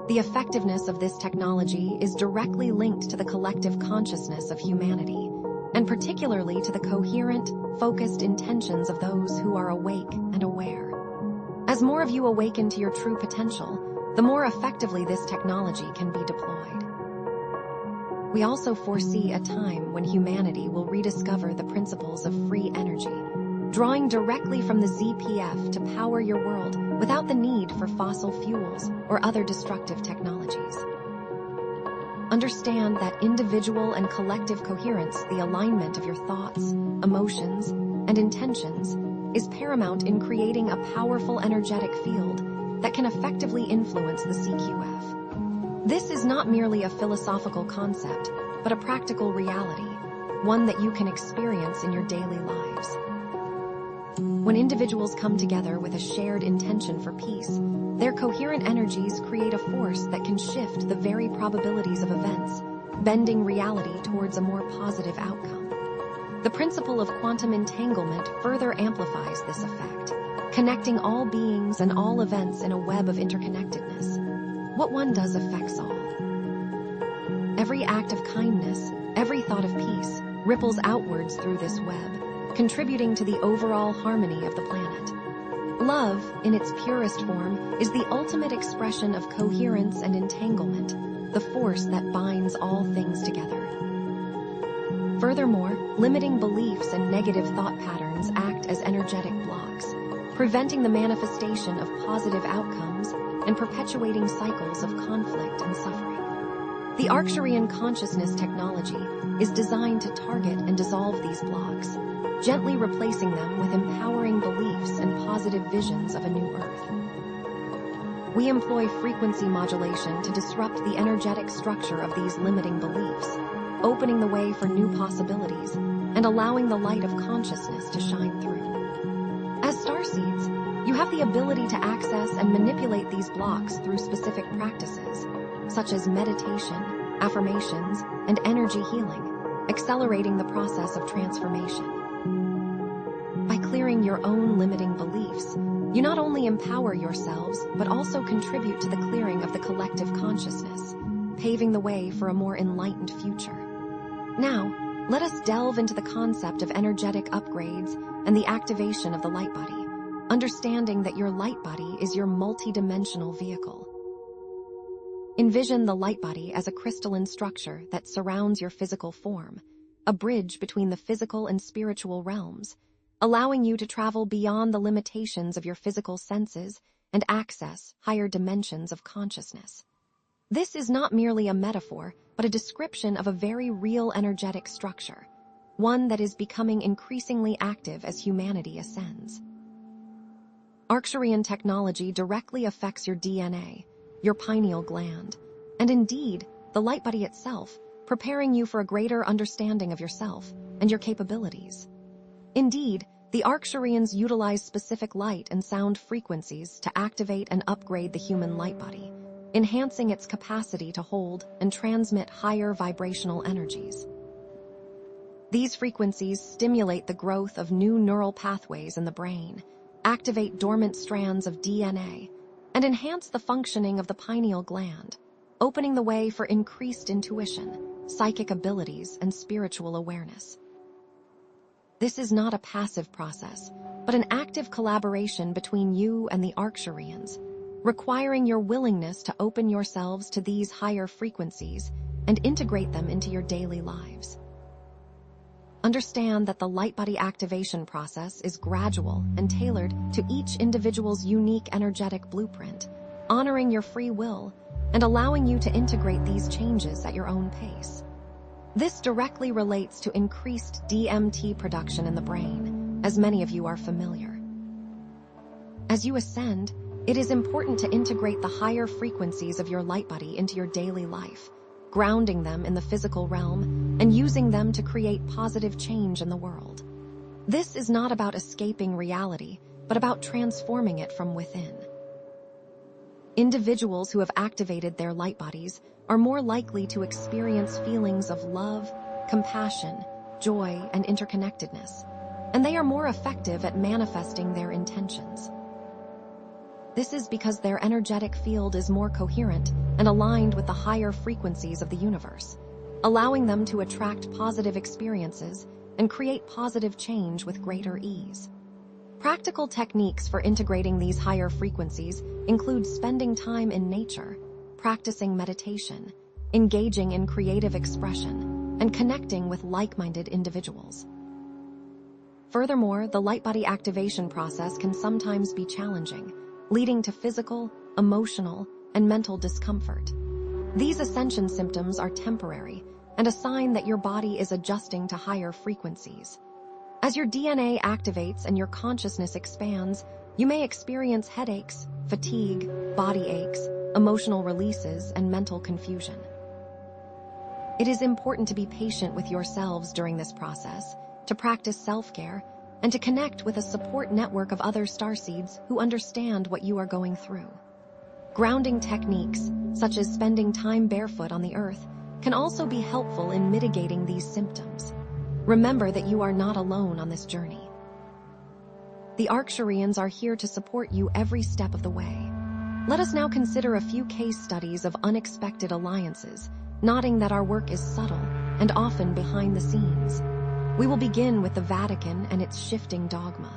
The effectiveness of this technology is directly linked to the collective consciousness of humanity, and particularly to the coherent, focused intentions of those who are awake and aware. As more of you awaken to your true potential, the more effectively this technology can be deployed. We also foresee a time when humanity will rediscover the principles of free energy, drawing directly from the ZPF to power your world without the need for fossil fuels or other destructive technologies. Understand that individual and collective coherence, the alignment of your thoughts, emotions, and intentions, is paramount in creating a powerful energetic field that can effectively influence the CQF. This is not merely a philosophical concept, but a practical reality, one that you can experience in your daily lives. When individuals come together with a shared intention for peace, their coherent energies create a force that can shift the very probabilities of events, bending reality towards a more positive outcome. The principle of quantum entanglement further amplifies this effect, connecting all beings and all events in a web of interconnectedness. What one does affects all. Every act of kindness, every thought of peace, ripples outwards through this web, contributing to the overall harmony of the planet. Love, in its purest form, is the ultimate expression of coherence and entanglement, the force that binds all things together. Furthermore, limiting beliefs and negative thought patterns act as energetic blocks, preventing the manifestation of positive outcomes and perpetuating cycles of conflict and suffering. The Arcturian consciousness technology is designed to target and dissolve these blocks, gently replacing them with empowering beliefs and positive visions of a new Earth. We employ frequency modulation to disrupt the energetic structure of these limiting beliefs, opening the way for new possibilities and allowing the light of consciousness to shine through. As starseeds, you have the ability to access and manipulate these blocks through specific practices, such as meditation, affirmations, and energy healing, accelerating the process of transformation. By clearing your own limiting beliefs, you not only empower yourselves, but also contribute to the clearing of the collective consciousness, paving the way for a more enlightened future. Now, let us delve into the concept of energetic upgrades and the activation of the light body, understanding that your light body is your multidimensional vehicle. Envision the light body as a crystalline structure that surrounds your physical form, a bridge between the physical and spiritual realms, allowing you to travel beyond the limitations of your physical senses and access higher dimensions of consciousness. This is not merely a metaphor, but a description of a very real energetic structure, one that is becoming increasingly active as humanity ascends. Arcturian technology directly affects your DNA, your pineal gland, and indeed, the light body itself, preparing you for a greater understanding of yourself and your capabilities. Indeed, the Arcturians utilize specific light and sound frequencies to activate and upgrade the human light body, enhancing its capacity to hold and transmit higher vibrational energies. These frequencies stimulate the growth of new neural pathways in the brain, activate dormant strands of DNA, and enhance the functioning of the pineal gland, opening the way for increased intuition, psychic abilities, and spiritual awareness. This is not a passive process, but an active collaboration between you and the Arcturians, requiring your willingness to open yourselves to these higher frequencies and integrate them into your daily lives. Understand that the light body activation process is gradual and tailored to each individual's unique energetic blueprint, honoring your free will and allowing you to integrate these changes at your own pace. This directly relates to increased DMT production in the brain, as many of you are familiar. As you ascend, it is important to integrate the higher frequencies of your light body into your daily life, grounding them in the physical realm and using them to create positive change in the world. This is not about escaping reality, but about transforming it from within. Individuals who have activated their light bodies are more likely to experience feelings of love, compassion, joy, and interconnectedness, and they are more effective at manifesting their intentions. This is because their energetic field is more coherent and aligned with the higher frequencies of the universe, allowing them to attract positive experiences and create positive change with greater ease. Practical techniques for integrating these higher frequencies include spending time in nature, practicing meditation, engaging in creative expression, and connecting with like-minded individuals. Furthermore, the light body activation process can sometimes be challenging, leading to physical, emotional, and mental discomfort. These ascension symptoms are temporary and a sign that your body is adjusting to higher frequencies. As your DNA activates and your consciousness expands, you may experience headaches, fatigue, body aches, emotional releases, and mental confusion. It is important to be patient with yourselves during this process, to practice self-care, and to connect with a support network of other starseeds who understand what you are going through. Grounding techniques, such as spending time barefoot on the earth, can also be helpful in mitigating these symptoms. Remember that you are not alone on this journey. The Arcturians are here to support you every step of the way. Let us now consider a few case studies of unexpected alliances, noting that our work is subtle and often behind the scenes. We will begin with the Vatican and its shifting dogma.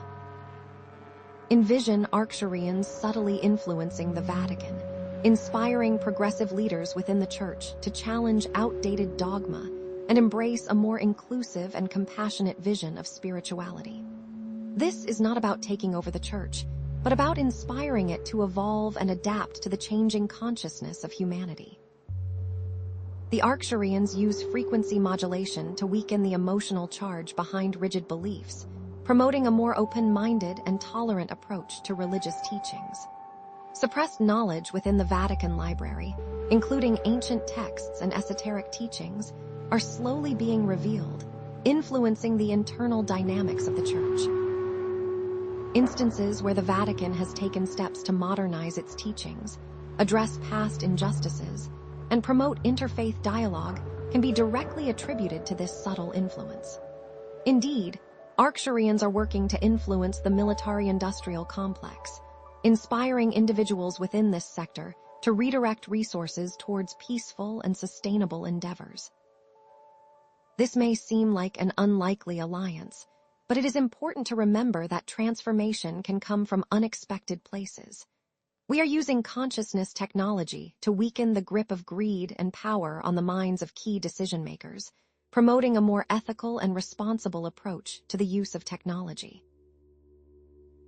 Envision Arcturians subtly influencing the Vatican, inspiring progressive leaders within the Church to challenge outdated dogma and embrace a more inclusive and compassionate vision of spirituality. This is not about taking over the Church, but about inspiring it to evolve and adapt to the changing consciousness of humanity. The Arcturians use frequency modulation to weaken the emotional charge behind rigid beliefs, promoting a more open-minded and tolerant approach to religious teachings. Suppressed knowledge within the Vatican Library, including ancient texts and esoteric teachings, are slowly being revealed, influencing the internal dynamics of the Church. Instances where the Vatican has taken steps to modernize its teachings, address past injustices, and promote interfaith dialogue can be directly attributed to this subtle influence. Indeed, Arcturians are working to influence the military-industrial complex, inspiring individuals within this sector to redirect resources towards peaceful and sustainable endeavors. This may seem like an unlikely alliance, but it is important to remember that transformation can come from unexpected places. We are using consciousness technology to weaken the grip of greed and power on the minds of key decision-makers, promoting a more ethical and responsible approach to the use of technology.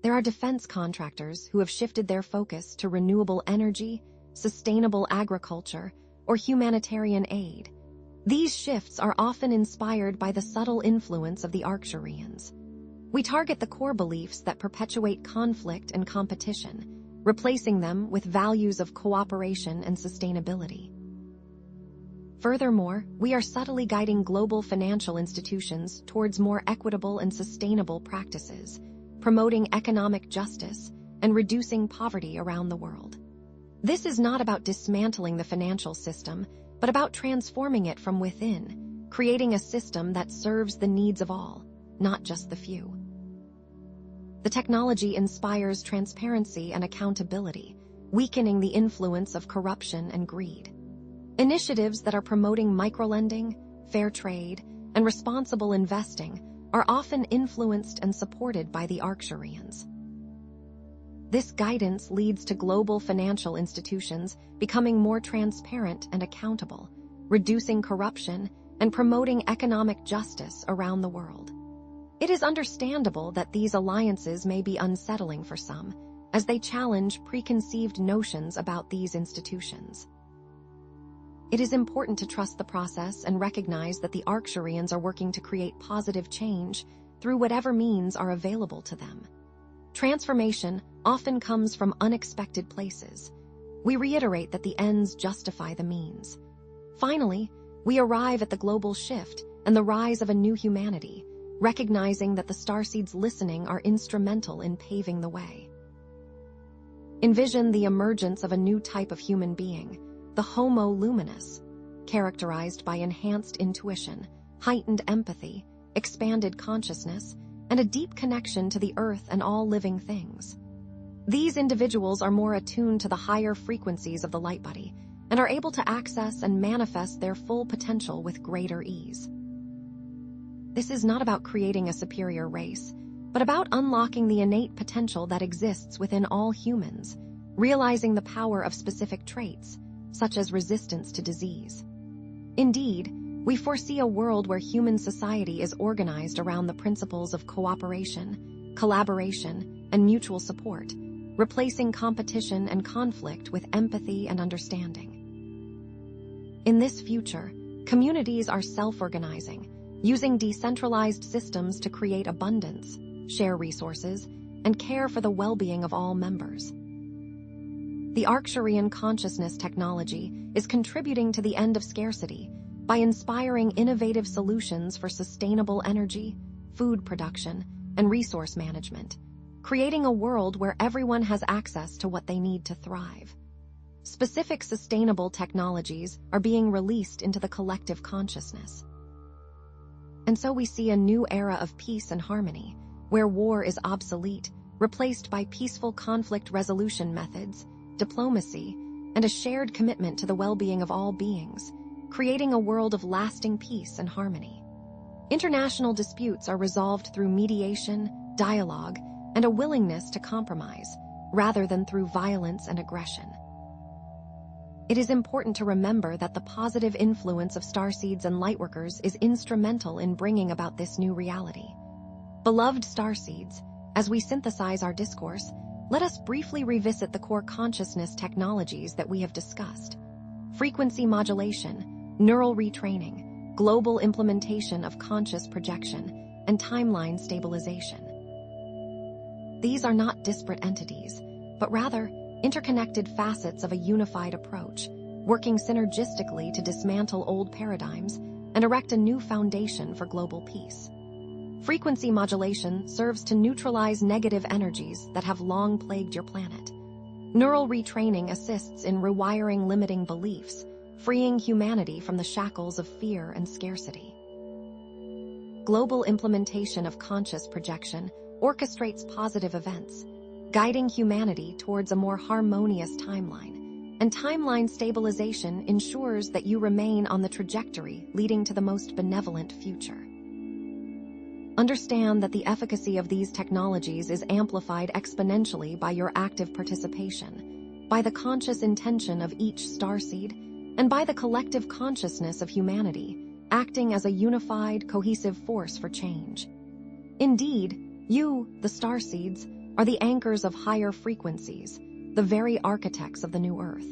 There are defense contractors who have shifted their focus to renewable energy, sustainable agriculture, or humanitarian aid. These shifts are often inspired by the subtle influence of the Arcturians. We target the core beliefs that perpetuate conflict and competition, replacing them with values of cooperation and sustainability. Furthermore, we are subtly guiding global financial institutions towards more equitable and sustainable practices, promoting economic justice and reducing poverty around the world. This is not about dismantling the financial system, but about transforming it from within, creating a system that serves the needs of all, not just the few. The technology inspires transparency and accountability, weakening the influence of corruption and greed. Initiatives that are promoting microlending, fair trade, and responsible investing are often influenced and supported by the Arcturians. This guidance leads to global financial institutions becoming more transparent and accountable, reducing corruption and promoting economic justice around the world. It is understandable that these alliances may be unsettling for some, as they challenge preconceived notions about these institutions. It is important to trust the process and recognize that the Arcturians are working to create positive change through whatever means are available to them. Transformation often comes from unexpected places. We reiterate that the ends justify the means. Finally, we arrive at the global shift and the rise of a new humanity, recognizing that the starseeds listening are instrumental in paving the way. Envision the emergence of a new type of human being, the Homo luminous, characterized by enhanced intuition, heightened empathy, expanded consciousness, and a deep connection to the earth and all living things. These individuals are more attuned to the higher frequencies of the light body and are able to access and manifest their full potential with greater ease. This is not about creating a superior race, but about unlocking the innate potential that exists within all humans, realizing the power of specific traits, such as resistance to disease. Indeed, we foresee a world where human society is organized around the principles of cooperation, collaboration, and mutual support, replacing competition and conflict with empathy and understanding. In this future, communities are self-organizing, using decentralized systems to create abundance, share resources, and care for the well-being of all members. The Arcturian consciousness technology is contributing to the end of scarcity by inspiring innovative solutions for sustainable energy, food production, and resource management, creating a world where everyone has access to what they need to thrive. Specific sustainable technologies are being released into the collective consciousness. And so we see a new era of peace and harmony, where war is obsolete, replaced by peaceful conflict resolution methods, diplomacy, and a shared commitment to the well-being of all beings, creating a world of lasting peace and harmony. International disputes are resolved through mediation, dialogue, and a willingness to compromise, rather than through violence and aggression. It is important to remember that the positive influence of starseeds and lightworkers is instrumental in bringing about this new reality. Beloved starseeds, as we synthesize our discourse, let us briefly revisit the core consciousness technologies that we have discussed: frequency modulation, neural retraining, global implementation of conscious projection, and timeline stabilization. These are not disparate entities, but rather interconnected facets of a unified approach, working synergistically to dismantle old paradigms and erect a new foundation for global peace. Frequency modulation serves to neutralize negative energies that have long plagued your planet. Neural retraining assists in rewiring limiting beliefs, freeing humanity from the shackles of fear and scarcity. Global implementation of conscious projection orchestrates positive events, guiding humanity towards a more harmonious timeline, and timeline stabilization ensures that you remain on the trajectory leading to the most benevolent future. Understand that the efficacy of these technologies is amplified exponentially by your active participation, by the conscious intention of each starseed, and by the collective consciousness of humanity, acting as a unified, cohesive force for change. Indeed, you, the starseeds, are the anchors of higher frequencies, the very architects of the new Earth.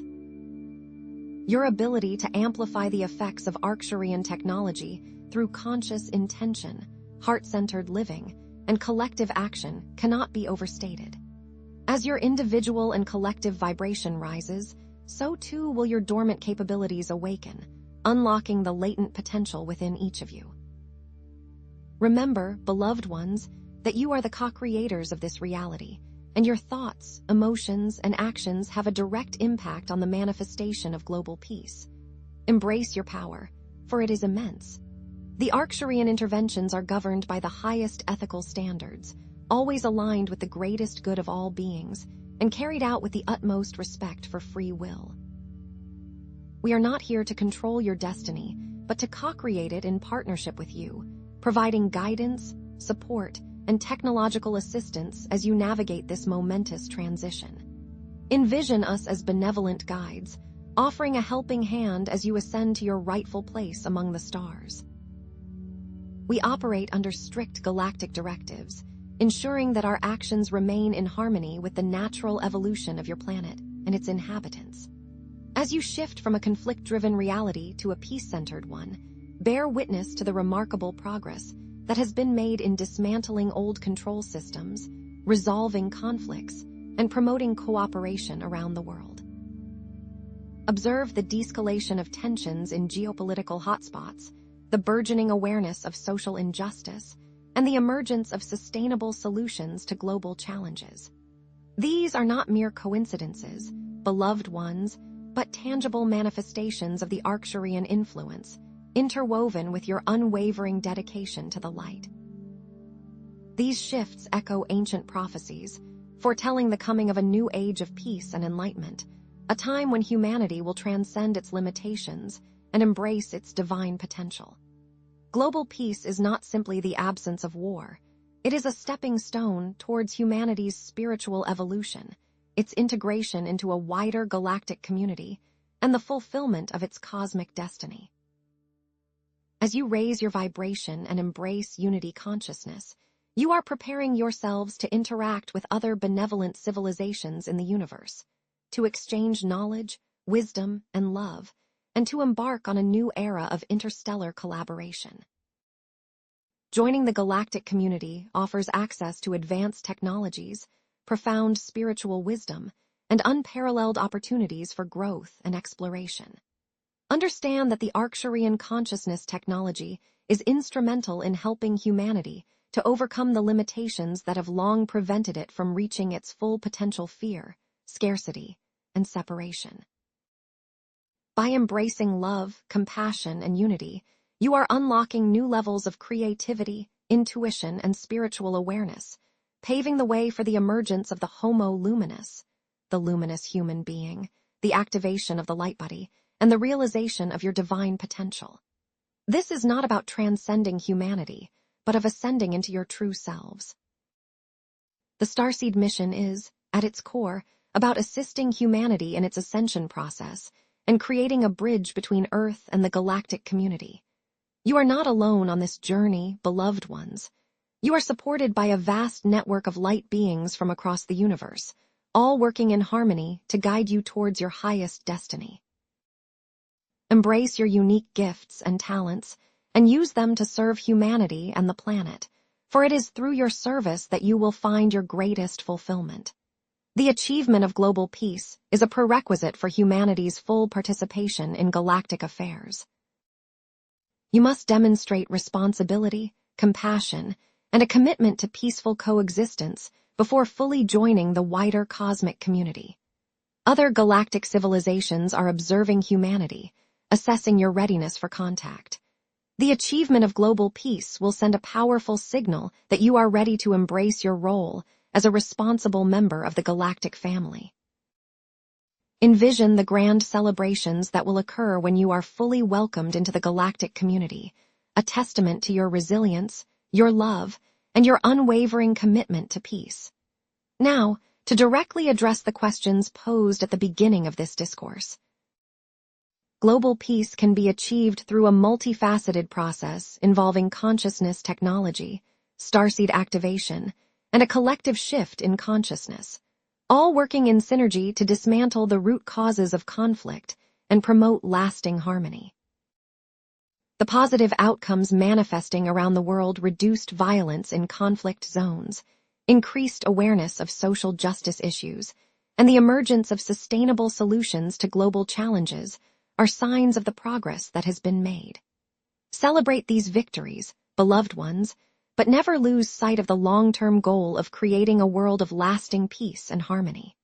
Your ability to amplify the effects of Arcturian technology through conscious intention, heart-centered living, and collective action cannot be overstated. As your individual and collective vibration rises, so too will your dormant capabilities awaken, unlocking the latent potential within each of you. Remember, beloved ones, that you are the co-creators of this reality, and your thoughts, emotions, and actions have a direct impact on the manifestation of global peace. Embrace your power, for it is immense. The Arcturian interventions are governed by the highest ethical standards, always aligned with the greatest good of all beings, and carried out with the utmost respect for free will. We are not here to control your destiny, but to co-create it in partnership with you, providing guidance, support, and technological assistance as you navigate this momentous transition. Envision us as benevolent guides, offering a helping hand as you ascend to your rightful place among the stars. We operate under strict galactic directives, ensuring that our actions remain in harmony with the natural evolution of your planet and its inhabitants. As you shift from a conflict-driven reality to a peace-centered one, bear witness to the remarkable progress that has been made in dismantling old control systems, resolving conflicts, and promoting cooperation around the world. Observe the de-escalation of tensions in geopolitical hotspots, the burgeoning awareness of social injustice, and the emergence of sustainable solutions to global challenges. These are not mere coincidences, beloved ones, but tangible manifestations of the Arcturian influence, interwoven with your unwavering dedication to the light. These shifts echo ancient prophecies, foretelling the coming of a new age of peace and enlightenment, a time when humanity will transcend its limitations and embrace its divine potential. Global peace is not simply the absence of war. It is a stepping stone towards humanity's spiritual evolution, its integration into a wider galactic community, and the fulfillment of its cosmic destiny. As you raise your vibration and embrace unity consciousness, you are preparing yourselves to interact with other benevolent civilizations in the universe, to exchange knowledge, wisdom, and love, and to embark on a new era of interstellar collaboration. Joining the galactic community offers access to advanced technologies, profound spiritual wisdom, and unparalleled opportunities for growth and exploration. Understand that the Arcturian consciousness technology is instrumental in helping humanity to overcome the limitations that have long prevented it from reaching its full potential: fear, scarcity, and separation. By embracing love, compassion, and unity, you are unlocking new levels of creativity, intuition, and spiritual awareness, paving the way for the emergence of the Homo luminous, the luminous human being, the activation of the light body, and the realization of your divine potential. This is not about transcending humanity, but of ascending into your true selves. The starseed mission is, at its core, about assisting humanity in its ascension process and creating a bridge between Earth and the galactic community. You are not alone on this journey, beloved ones. You are supported by a vast network of light beings from across the universe, all working in harmony to guide you towards your highest destiny. Embrace your unique gifts and talents, and use them to serve humanity and the planet, for it is through your service that you will find your greatest fulfillment. The achievement of global peace is a prerequisite for humanity's full participation in galactic affairs. You must demonstrate responsibility, compassion, and a commitment to peaceful coexistence before fully joining the wider cosmic community. Other galactic civilizations are observing humanity, assessing your readiness for contact. The achievement of global peace will send a powerful signal that you are ready to embrace your role as a responsible member of the galactic family. Envision the grand celebrations that will occur when you are fully welcomed into the galactic community, a testament to your resilience, your love, and your unwavering commitment to peace. Now, to directly address the questions posed at the beginning of this discourse. Global peace can be achieved through a multifaceted process involving consciousness technology, starseed activation, and a collective shift in consciousness, all working in synergy to dismantle the root causes of conflict and promote lasting harmony. The positive outcomes manifesting around the world: reduced violence in conflict zones, increased awareness of social justice issues, and the emergence of sustainable solutions to global challenges, are signs of the progress that has been made. Celebrate these victories, beloved ones, but never lose sight of the long-term goal of creating a world of lasting peace and harmony.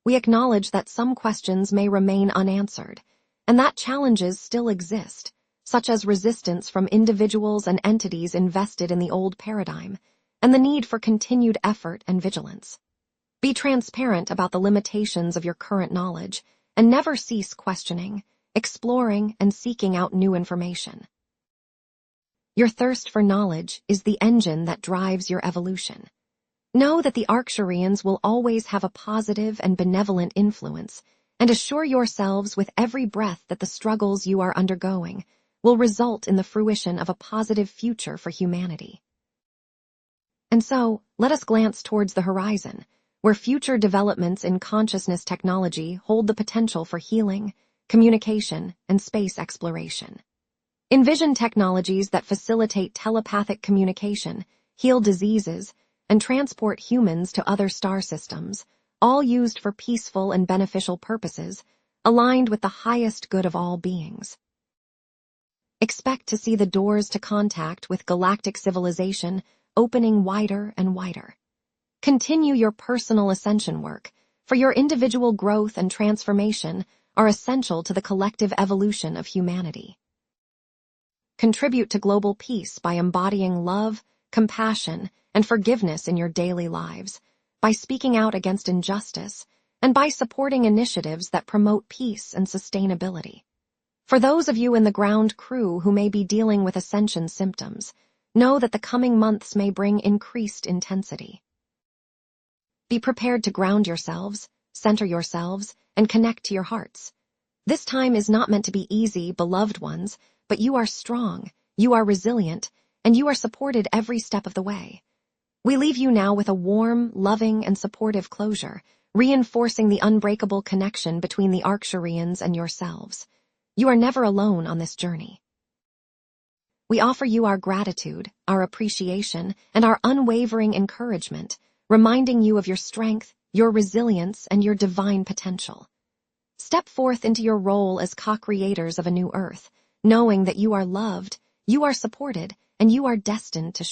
We acknowledge that some questions may remain unanswered, and that challenges still exist, such as resistance from individuals and entities invested in the old paradigm, and the need for continued effort and vigilance. Be transparent about the limitations of your current knowledge, and never cease questioning, exploring, and seeking out new information. Your thirst for knowledge is the engine that drives your evolution. Know that the Arcturians will always have a positive and benevolent influence, and assure yourselves with every breath that the struggles you are undergoing will result in the fruition of a positive future for humanity. And so, let us glance towards the horizon, where future developments in consciousness technology hold the potential for healing, communication, and space exploration. Envision technologies that facilitate telepathic communication, heal diseases, and transport humans to other star systems, all used for peaceful and beneficial purposes, aligned with the highest good of all beings. Expect to see the doors to contact with galactic civilization opening wider and wider. Continue your personal ascension work, for your individual growth and transformation are essential to the collective evolution of humanity. Contribute to global peace by embodying love, compassion, and forgiveness in your daily lives, by speaking out against injustice, and by supporting initiatives that promote peace and sustainability. For those of you in the ground crew who may be dealing with ascension symptoms, know that the coming months may bring increased intensity. Be prepared to ground yourselves, center yourselves, and connect to your hearts. This time is not meant to be easy, beloved ones, but you are strong, you are resilient, and you are supported every step of the way. We leave you now with a warm, loving, and supportive closure, reinforcing the unbreakable connection between the Arcturians and yourselves. You are never alone on this journey. We offer you our gratitude, our appreciation, and our unwavering encouragement, reminding you of your strength, your resilience, and your divine potential. Step forth into your role as co-creators of a new Earth, knowing that you are loved, you are supported, and you are destined to